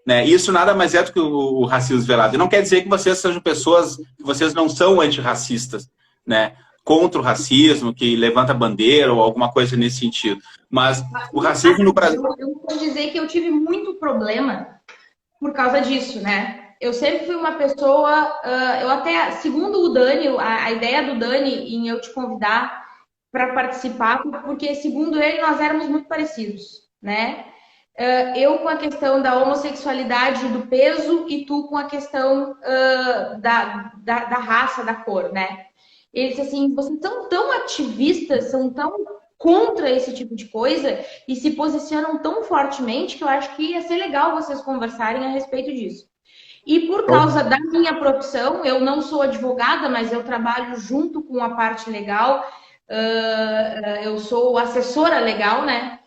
Né? Isso nada mais é do que o racismo velado. E não quer dizer que vocês sejam pessoas, que vocês não são antirracistas, né? Contra o racismo, que levanta bandeira ou alguma coisa nesse sentido. Mas o racismo no Brasil... Eu vou dizer que eu tive muito problema por causa disso, né? Eu sempre fui uma pessoa... eu até, segundo o Dani, a ideia do Dani em eu te convidar para participar, porque segundo ele nós éramos muito parecidos, né? Eu com a questão da homossexualidade, do peso, e tu com a questão da raça, da cor, né? Ele disse assim, vocês são tão ativistas, são tão contra esse tipo de coisa e se posicionam tão fortemente que eu acho que ia ser legal vocês conversarem a respeito disso. E por causa da minha profissão, eu não sou advogada, mas eu trabalho junto com a parte legal. Eu sou assessora legal, né?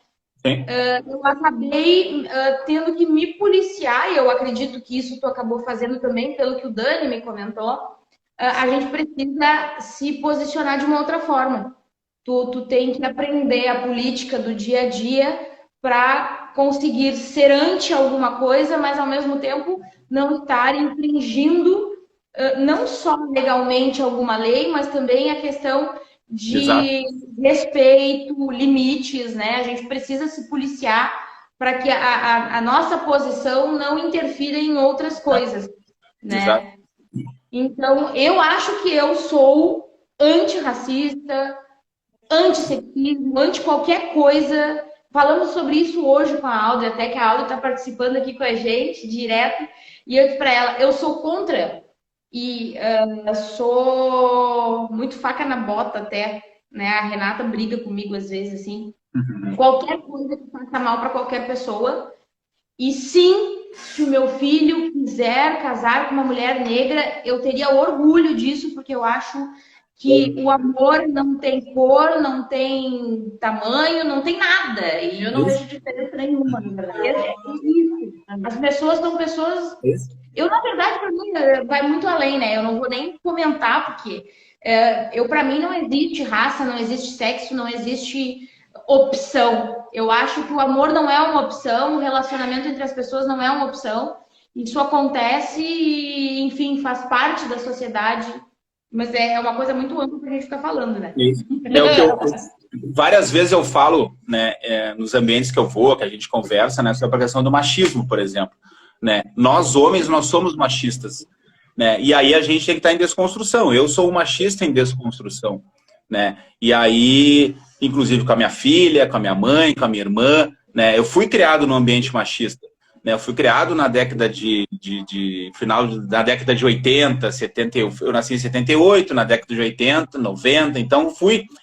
Sim. Eu acabei tendo que me policiar, e eu acredito que isso tu acabou fazendo também, pelo que o Dani me comentou. A gente precisa se posicionar de uma outra forma. Tu tem que aprender a política do dia a dia para conseguir ser ante alguma coisa, mas ao mesmo tempo não estar infringindo não só legalmente alguma lei, mas também a questão de Exato. respeito, limites, né? A gente precisa se policiar para que a nossa posição não interfira em outras coisas, né? Exato. Então, eu acho que eu sou antirracista, antissexismo, anti qualquer coisa. Falamos sobre isso hoje com a Áudia, até que a Áudia está participando aqui com a gente, direto, e eu disse para ela, eu sou contra, e sou muito faca na bota até, né? A Renata briga comigo às vezes, assim, qualquer coisa que faça mal para qualquer pessoa, e sim, se o meu filho quiser casar com uma mulher negra, eu teria orgulho disso, porque eu acho que o amor não tem cor, não tem tamanho, não tem nada. E eu não vejo diferença nenhuma, na verdade. É isso. As pessoas são pessoas... Eu, na verdade, para mim, vai muito além, né? Eu não vou nem comentar, porque para mim não existe raça, não existe sexo, não existe opção. Eu acho que o amor não é uma opção, o relacionamento entre as pessoas não é uma opção. Isso acontece e, enfim, faz parte da sociedade. Mas é uma coisa muito ampla que a gente está falando, né? Isso. Várias vezes eu falo, né, nos ambientes que eu vou, que a gente conversa, né, sobre a questão do machismo, por exemplo. Né? Nós, homens, nós somos machistas. Né? E aí a gente tem que estar em desconstrução. Eu sou um machista em desconstrução. Né? E aí, inclusive com a minha filha, com a minha mãe, com a minha irmã, né? Eu fui criado num ambiente machista. Né? Eu fui criado na década final da década de 80, 70, eu nasci em 78, na década de 80, 90, então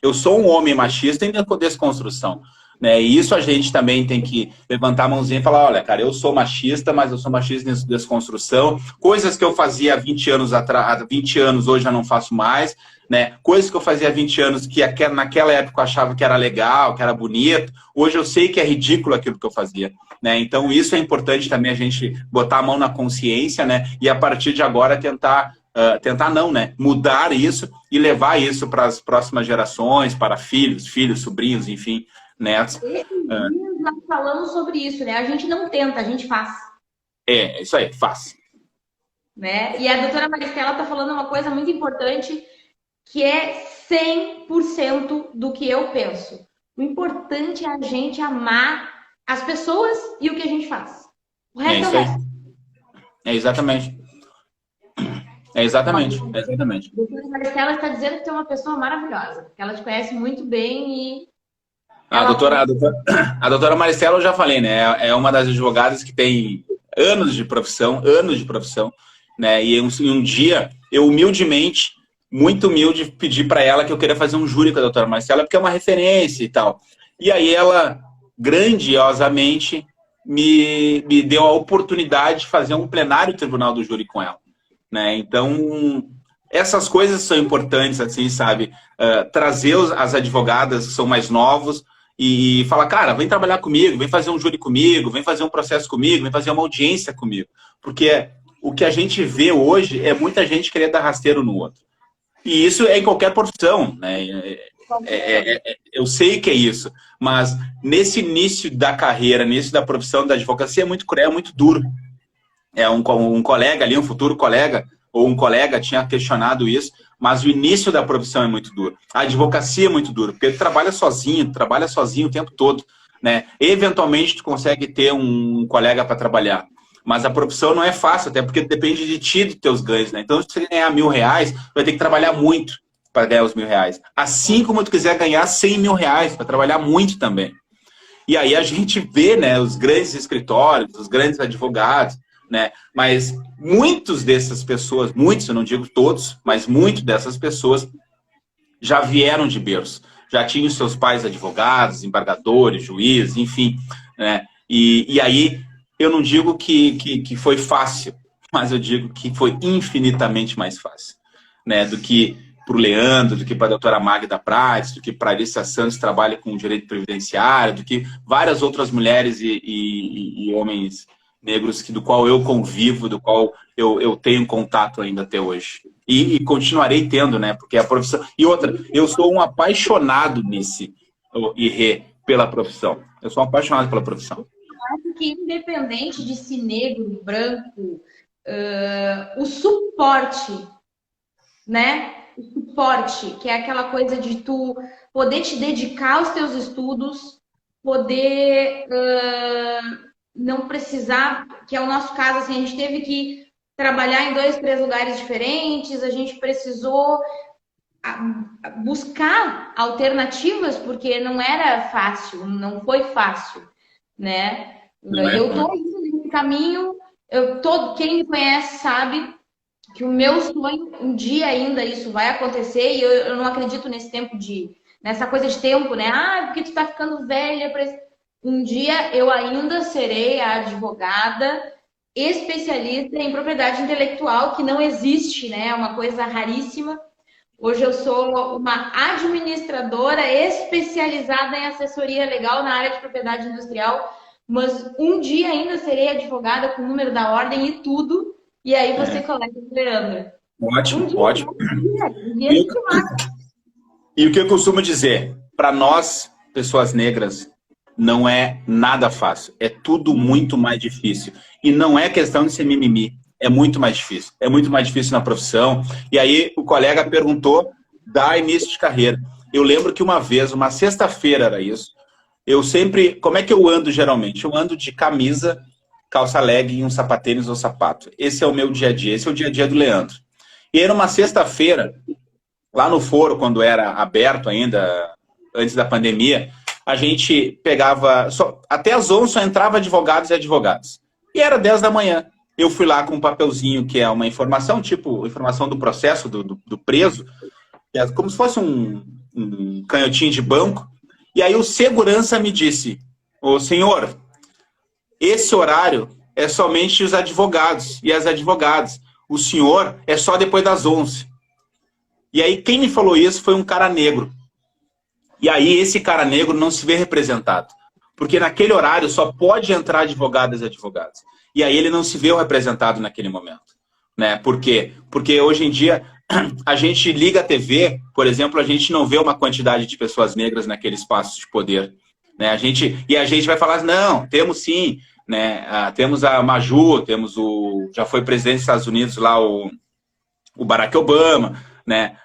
eu sou um homem machista em desconstrução. Né? E isso a gente também tem que levantar a mãozinha e falar, olha, cara, eu sou machista, mas eu sou machista em desconstrução. Coisas que eu fazia há 20 anos atrás, 20 anos hoje já não faço mais. Né? Coisas que eu fazia há 20 anos que naquela época eu achava que era legal, que era bonito. Hoje eu sei que é ridículo aquilo que eu fazia. Né? Então isso é importante também a gente botar a mão na consciência, né? E a partir de agora tentar não, né? Mudar isso e levar isso para as próximas gerações, para filhos, sobrinhos, enfim, netos. Nós falamos sobre isso, né? A gente não tenta, a gente faz. É isso aí, faz. Né? E a doutora Maristela está falando uma coisa muito importante, que é 100% do que eu penso. O importante é a gente amar as pessoas e o que a gente faz. O resto é o resto. Exatamente. Exatamente. A doutora Maristela está dizendo que tu é uma pessoa maravilhosa, que ela te conhece muito bem e... A doutora Maristela, eu já falei, né? É uma das advogadas que tem anos de profissão, né? E um dia, eu humildemente, muito humilde, pedi para ela que eu queria fazer um júri com a doutora Maristela, porque é uma referência e tal. E aí ela, grandiosamente, me deu a oportunidade de fazer um plenário tribunal do júri com ela. Né? Então, essas coisas são importantes, assim, sabe? Trazer as advogadas que são mais novos e falar, cara, vem trabalhar comigo, vem fazer um júri comigo, vem fazer um processo comigo, vem fazer uma audiência comigo. Porque o que a gente vê hoje é muita gente querer dar rasteiro no outro. E isso é em qualquer profissão, né? Eu sei que é isso, mas nesse início da carreira, nesse da profissão da advocacia é muito cruel, é muito duro. Um colega ali, um futuro colega, ou um colega tinha questionado isso, mas o início da profissão é muito duro. A advocacia é muito duro, porque tu trabalha sozinho o tempo todo. Né? Eventualmente tu consegue ter um colega para trabalhar, mas a profissão não é fácil, até porque depende de ti, dos teus ganhos. Né? Então, se você ganhar R$1.000, tu vai ter que trabalhar muito para ganhar os R$1.000. Assim como tu quiser ganhar R$100.000, para trabalhar muito também. E aí a gente vê, né, os grandes escritórios, os grandes advogados, né? Mas muitos dessas pessoas, muitos, eu não digo todos, mas muitas dessas pessoas já vieram de berço. Já tinham seus pais advogados, embargadores, juízes, enfim. Né? E aí... eu não digo que foi fácil, mas eu digo que foi infinitamente mais fácil, né, do que para o Leandro, do que para a doutora Magda Prates, do que para a Alissa Santos, que trabalha com direito previdenciário, do que várias outras mulheres e homens negros do qual eu convivo, do qual eu tenho contato ainda até hoje. E continuarei tendo, né? Porque a profissão... E outra, eu sou um apaixonado pela profissão. Eu sou um apaixonado pela profissão. Acho que independente de ser negro, branco, o suporte, né? O suporte, que é aquela coisa de tu poder te dedicar aos teus estudos, poder não precisar, que é o nosso caso, assim, a gente teve que trabalhar em 2, 3 lugares diferentes, a gente precisou buscar alternativas, porque não era fácil, não foi fácil, né? Eu tô indo nesse caminho, quem me conhece sabe que o meu sonho, um dia ainda isso vai acontecer, e eu não acredito nessa coisa de tempo, né? Porque tu tá ficando velha. Um dia eu ainda serei a advogada especialista em propriedade intelectual, que não existe, né? É uma coisa raríssima. Hoje eu sou uma administradora especializada em assessoria legal na área de propriedade industrial, mas um dia ainda serei advogada com o número da ordem e tudo. E aí você colega o Leandro. Ótimo, ótimo. E o que eu costumo dizer? Para nós, pessoas negras, não é nada fácil. É tudo muito mais difícil. E não é questão de ser mimimi. É muito mais difícil. É muito mais difícil na profissão. E aí o colega perguntou da início de carreira. Eu lembro que uma vez, uma sexta-feira era isso, eu sempre... Como é que eu ando geralmente? Eu ando de camisa, calça leg e um sapatênis ou sapato. Esse é o meu dia a dia. Esse é o dia a dia do Leandro. E era uma sexta-feira, lá no foro, quando era aberto ainda, antes da pandemia, a gente pegava... até às 11 só entrava advogados e advogadas. E era 10 da manhã. Eu fui lá com um papelzinho que é uma informação, tipo informação do processo do preso, é como se fosse um canhotinho de banco. E aí o segurança me disse: ô senhor, esse horário é somente os advogados e as advogadas. O senhor é só depois das 11. E aí quem me falou isso foi um cara negro. E aí esse cara negro não se vê representado. Porque naquele horário só pode entrar advogadas e advogados. E aí ele não se vê representado naquele momento. Né? Por quê? Porque hoje em dia a gente liga a TV, por exemplo, a gente não vê uma quantidade de pessoas negras naquele espaço de poder. Né? A gente vai falar, não, temos sim. Né? Temos a Maju, temos já foi presidente dos Estados Unidos lá, o Barack Obama. Né?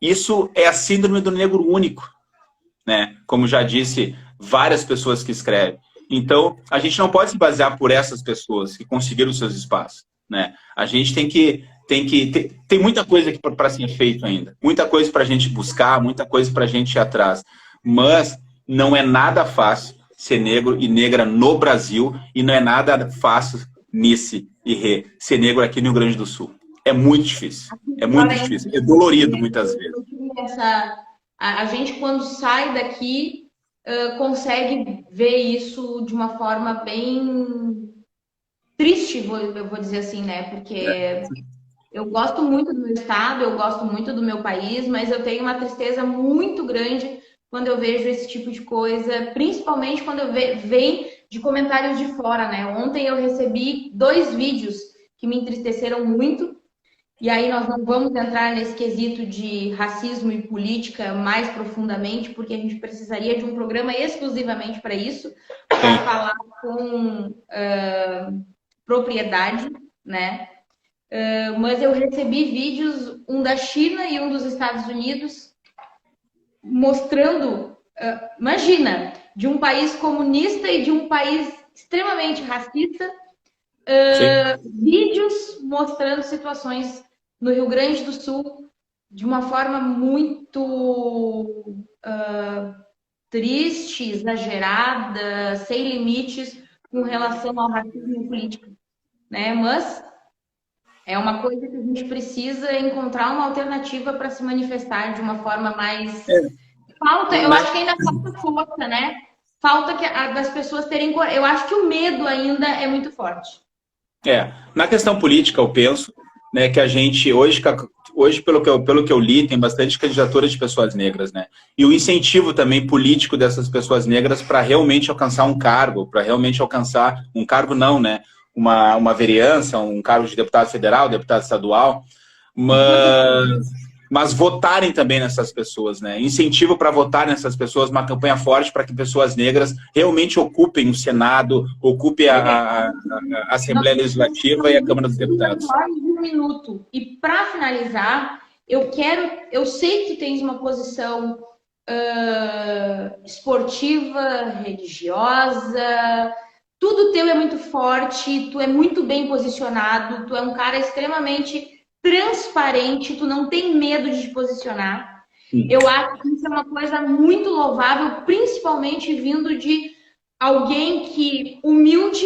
Isso é a síndrome do negro único. Né? Como já disse várias pessoas que escrevem. Então, a gente não pode se basear por essas pessoas que conseguiram os seus espaços. Né? A gente tem muita coisa para ser feito ainda. Muita coisa para a gente buscar, muita coisa para a gente ir atrás. Mas não é nada fácil ser negro e negra no Brasil, e não é nada fácil, Nice e Rê, ser negro aqui no Rio Grande do Sul. É muito difícil. É muito difícil. É dolorido muitas vezes. A gente, quando sai daqui, consegue ver isso de uma forma bem triste, eu vou dizer assim, né? Porque eu gosto muito do meu estado, eu gosto muito do meu país, mas eu tenho uma tristeza muito grande quando eu vejo esse tipo de coisa, principalmente quando vem de comentários de fora, né? Ontem eu recebi 2 vídeos que me entristeceram muito, e aí nós não vamos entrar nesse quesito de racismo e política mais profundamente, porque a gente precisaria de um programa exclusivamente para isso, para falar com propriedade, né? Mas eu recebi vídeos, um da China e um dos Estados Unidos, mostrando, imagina, de um país comunista e de um país extremamente racista, vídeos mostrando situações no Rio Grande do Sul de uma forma muito triste, exagerada, sem limites com relação ao racismo e política, né? Mas é uma coisa que a gente precisa encontrar uma alternativa para se manifestar de uma forma mais... eu acho que ainda falta força, né? Falta das pessoas terem... Eu acho que o medo ainda é muito forte. Na questão política, eu penso, né, que a gente, hoje pelo que eu li, tem bastante candidatura de pessoas negras, né? E o incentivo também político dessas pessoas negras para realmente alcançar um cargo, para realmente alcançar um cargo não, né? Uma vereança, um cargo de deputado federal, deputado estadual, mas votarem também nessas pessoas, né? Incentivo para votar nessas pessoas, uma campanha forte para que pessoas negras realmente ocupem o Senado, ocupem a Assembleia Legislativa e a Câmara dos Deputados. Um minuto. E para finalizar, eu sei que tu tens uma posição esportiva, religiosa, tudo teu é muito forte, tu é muito bem posicionado, tu é um cara extremamente transparente, tu não tem medo de te posicionar. Eu acho que isso é uma coisa muito louvável, principalmente vindo de alguém que humilde,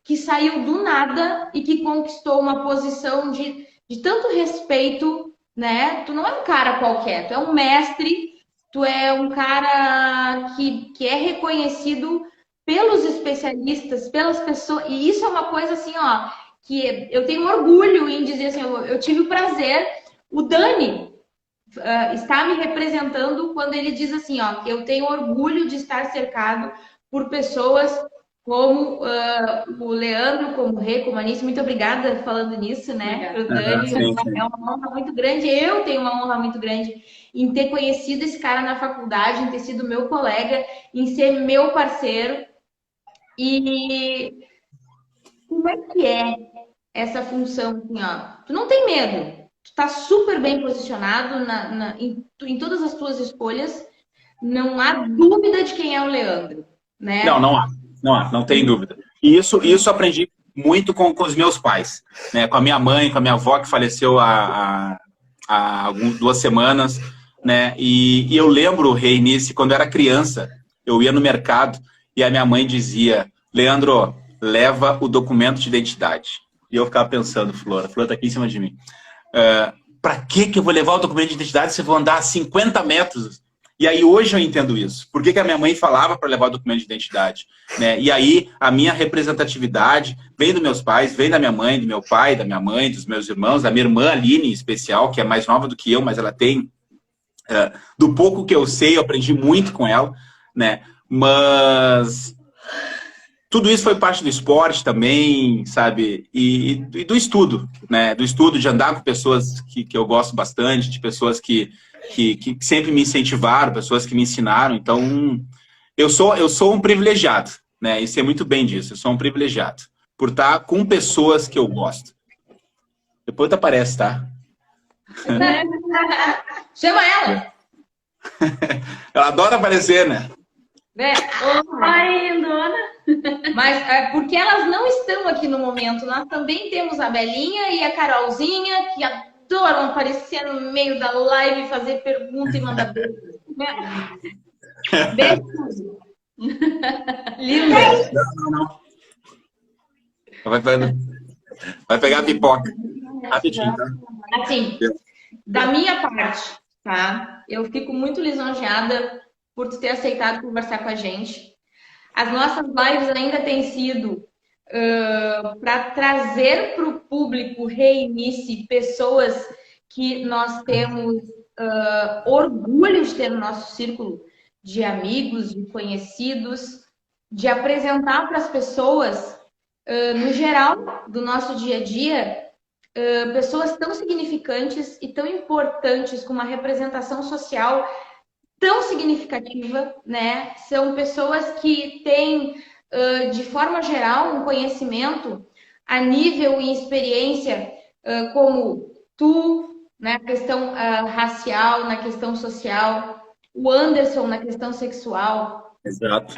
que saiu do nada e que conquistou uma posição de tanto respeito, né? Tu não é um cara qualquer, tu é um mestre, tu é um cara que é reconhecido pelos especialistas, pelas pessoas, e isso é uma coisa assim, ó, que eu tenho orgulho em dizer assim, eu tive o prazer, o Dani está me representando quando ele diz assim, ó, que eu tenho orgulho de estar cercado por pessoas como o Leandro, como o Rê, como a Anice. Muito obrigada falando nisso, né? Pro Dani, é uma honra muito grande, eu tenho uma honra muito grande em ter conhecido esse cara na faculdade, em ter sido meu colega, em ser meu parceiro. E como é que é essa função, assim, ó? Tu não tem medo, tu tá super bem posicionado em todas as tuas escolhas, não há dúvida de quem é o Leandro, né? Não tem dúvida. E isso aprendi muito com os meus pais, né? Com a minha mãe, com a minha avó, que faleceu há 2 semanas, né? E eu lembro, Reinice, quando eu era criança, eu ia no mercado e a minha mãe dizia, Leandro, leva o documento de identidade. E eu ficava pensando, a Flor tá aqui em cima de mim. Para que eu vou levar o documento de identidade se eu vou andar 50 metros? E aí hoje eu entendo isso. Por que a minha mãe falava para levar o documento de identidade? Né? E aí a minha representatividade vem dos meus pais, vem da minha mãe, do meu pai, da minha mãe, dos meus irmãos, da minha irmã Aline em especial, que é mais nova do que eu, mas ela tem... do pouco que eu sei, eu aprendi muito com ela, né? Mas... tudo isso foi parte do esporte também, sabe? E do estudo, né? Do estudo, de andar com pessoas que eu gosto bastante, de pessoas que sempre me incentivaram, pessoas que me ensinaram. Então, eu sou um privilegiado, né? E sei muito bem disso. Eu sou um privilegiado por estar com pessoas que eu gosto. Depois tu aparece, tá? Chama ela! Ela adora aparecer, né? Ai, lindona! Mas porque elas não estão aqui no momento. Nós também temos a Belinha e a Carolzinha, que adoram aparecer no meio da live e fazer pergunta e mandar beijo. Beijo. Linda. Não. Vai pegar a pipoca. Rapidinho, tá? Assim, da minha parte, tá? Eu fico muito lisonjeada por tu ter aceitado conversar com a gente. As nossas lives ainda têm sido para trazer para o público Reinice pessoas que nós temos orgulho de ter no nosso círculo de amigos, de conhecidos, de apresentar para as pessoas, no geral, do nosso dia a dia, pessoas tão significantes e tão importantes, com uma representação social tão significativa, né? São pessoas que têm, de forma geral, um conhecimento a nível e experiência, como tu, na questão racial, na questão social, o Anderson na questão sexual, exato.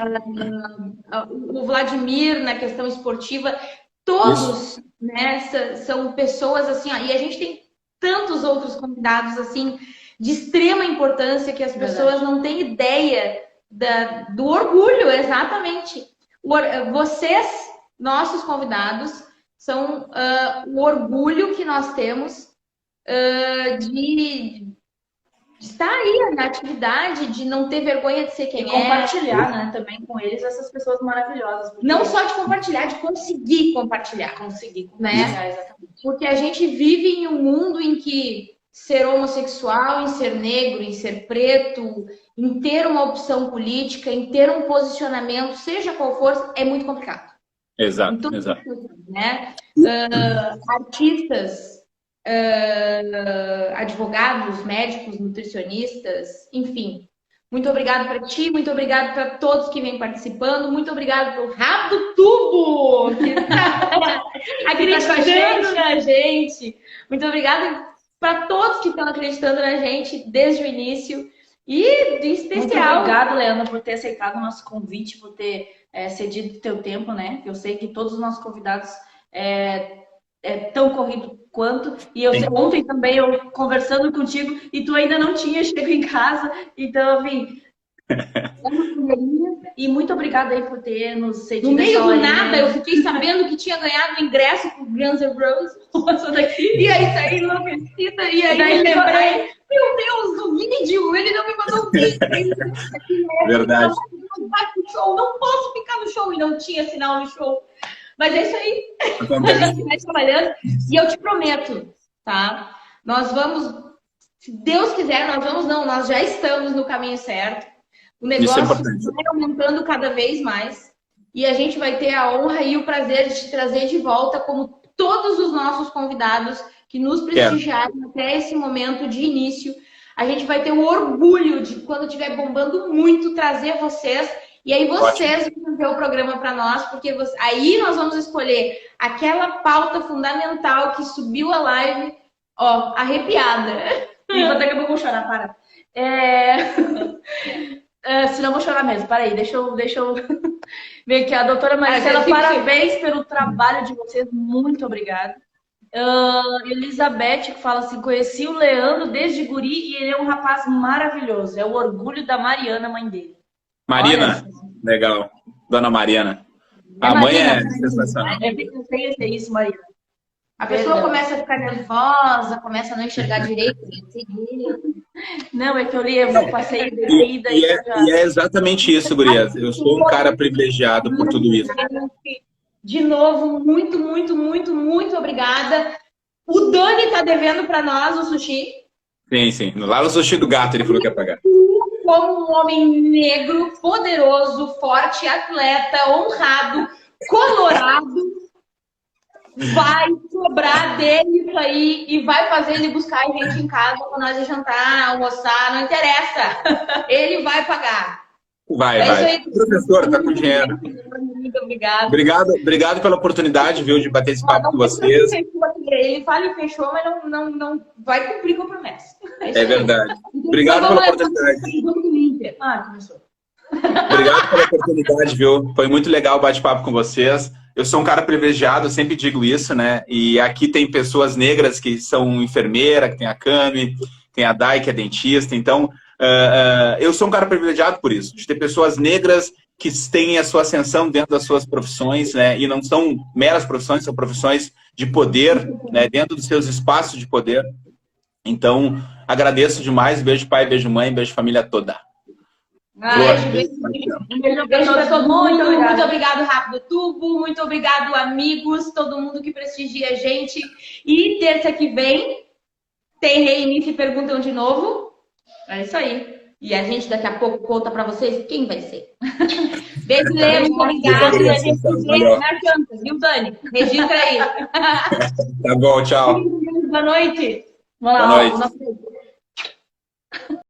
O Vladimir na questão esportiva, todos, né, são pessoas assim, ó, e a gente tem tantos outros convidados assim, de extrema importância, que as pessoas não têm ideia do orgulho, exatamente. Vocês, nossos convidados, são o orgulho que nós temos de estar aí na atividade, de não ter vergonha de ser E quem é. compartilhar, né, também com eles essas pessoas maravilhosas. Porque Não só de compartilhar, de conseguir compartilhar. conseguir Né? compartilhar, exatamente. Porque a gente vive em um mundo em que ser homossexual, em ser negro, em ser preto, em ter uma opção política, em ter um posicionamento, seja qual for, é muito complicado. Exato, Então, exato. né? Artistas, advogados, médicos, nutricionistas, enfim. Muito obrigado para ti, muito obrigado para todos que vêm participando, muito obrigado pelo Rabo do Tubo, que tá acreditando na gente. Muito obrigada para todos que estão acreditando na gente desde o início. E, em especial... Muito obrigado, Leandra, por ter aceitado o nosso convite, por ter cedido o teu tempo, né? Eu sei que todos os nossos convidados tão corrido quanto. E ontem também, eu conversando contigo, e tu ainda não tinha chego em casa. Então, enfim... E muito obrigada aí por ter nos cedido. No meio do nada, eu fiquei sabendo que tinha ganhado ingresso pro Guns N' Roses. E aí saí enlouquecida. E aí lembrei, meu Deus, o vídeo! Ele não me mandou o vídeo. Verdade. Não posso ficar no show. E não tinha sinal no show. Mas é isso aí. A gente vai trabalhando. E eu te prometo, tá? Nós vamos, se Deus quiser, nós já estamos no caminho certo. O negócio vai aumentando cada vez mais. E a gente vai ter a honra e o prazer de te trazer de volta, como todos os nossos convidados que nos prestigiaram até esse momento de início. A gente vai ter o orgulho de, quando estiver bombando muito, trazer vocês. E aí vocês vão ver o programa para nós, porque aí nós vamos escolher aquela pauta fundamental que subiu a live, ó, arrepiada. E daqui a pouco eu vou chorar, para. Senão eu vou chorar mesmo. Para aí, deixa eu ver aqui. A doutora Maricela, parabéns pelo trabalho de vocês. Muito obrigada. Elizabeth, que fala assim, conheci o Leandro desde guri e ele é um rapaz maravilhoso. É o orgulho da Mariana, mãe dele. Marina, legal. Dona Mariana. A mãe é sensacional. É isso, Mariana. A pessoa começa a ficar nervosa, começa a não enxergar direito. Não, é que eu li, eu passei de vida. E é exatamente isso, gurias. Eu sou um cara privilegiado por tudo isso. De novo, muito, muito, muito, muito obrigada. O Dani tá devendo para nós o sushi. Sim, sim. Lá no sushi do gato ele falou que ia pagar. Como um homem negro, poderoso, forte, atleta, honrado, colorado, vai cobrar dele isso aí e vai fazer ele buscar a gente em casa para nós ir jantar, almoçar, não interessa. Ele vai pagar. Vai. Professor, tá com dinheiro. Muito obrigada. Obrigado pela oportunidade, viu, de bater esse papo com vocês. Ele fala e fechou, mas não vai cumprir com a promessa. É verdade. Obrigado pela oportunidade. Começou. Obrigado pela oportunidade, viu? Foi muito legal o bate-papo com vocês. Eu sou um cara privilegiado, eu sempre digo isso, né? E aqui tem pessoas negras que são enfermeira, que tem a Cami, tem a Dai, que é dentista. Então, eu sou um cara privilegiado por isso, de ter pessoas negras que têm a sua ascensão dentro das suas profissões, né? E não são meras profissões, são profissões de poder, né? Dentro dos seus espaços de poder. Então, agradeço demais. Beijo pai, beijo mãe, beijo família toda. Beijo para todo mundo. Muito obrigado, Rápido Tubo. Muito obrigado, amigos, todo mundo que prestigia a gente. E terça que vem tem Reinício e Perguntam de novo. É isso aí. E a gente daqui a pouco conta para vocês quem vai ser. Beijo, Lê, muito obrigado. E a gente se vê na janta, viu, Dani? Registra aí. Tá bom, tchau. Boa noite. Boa noite.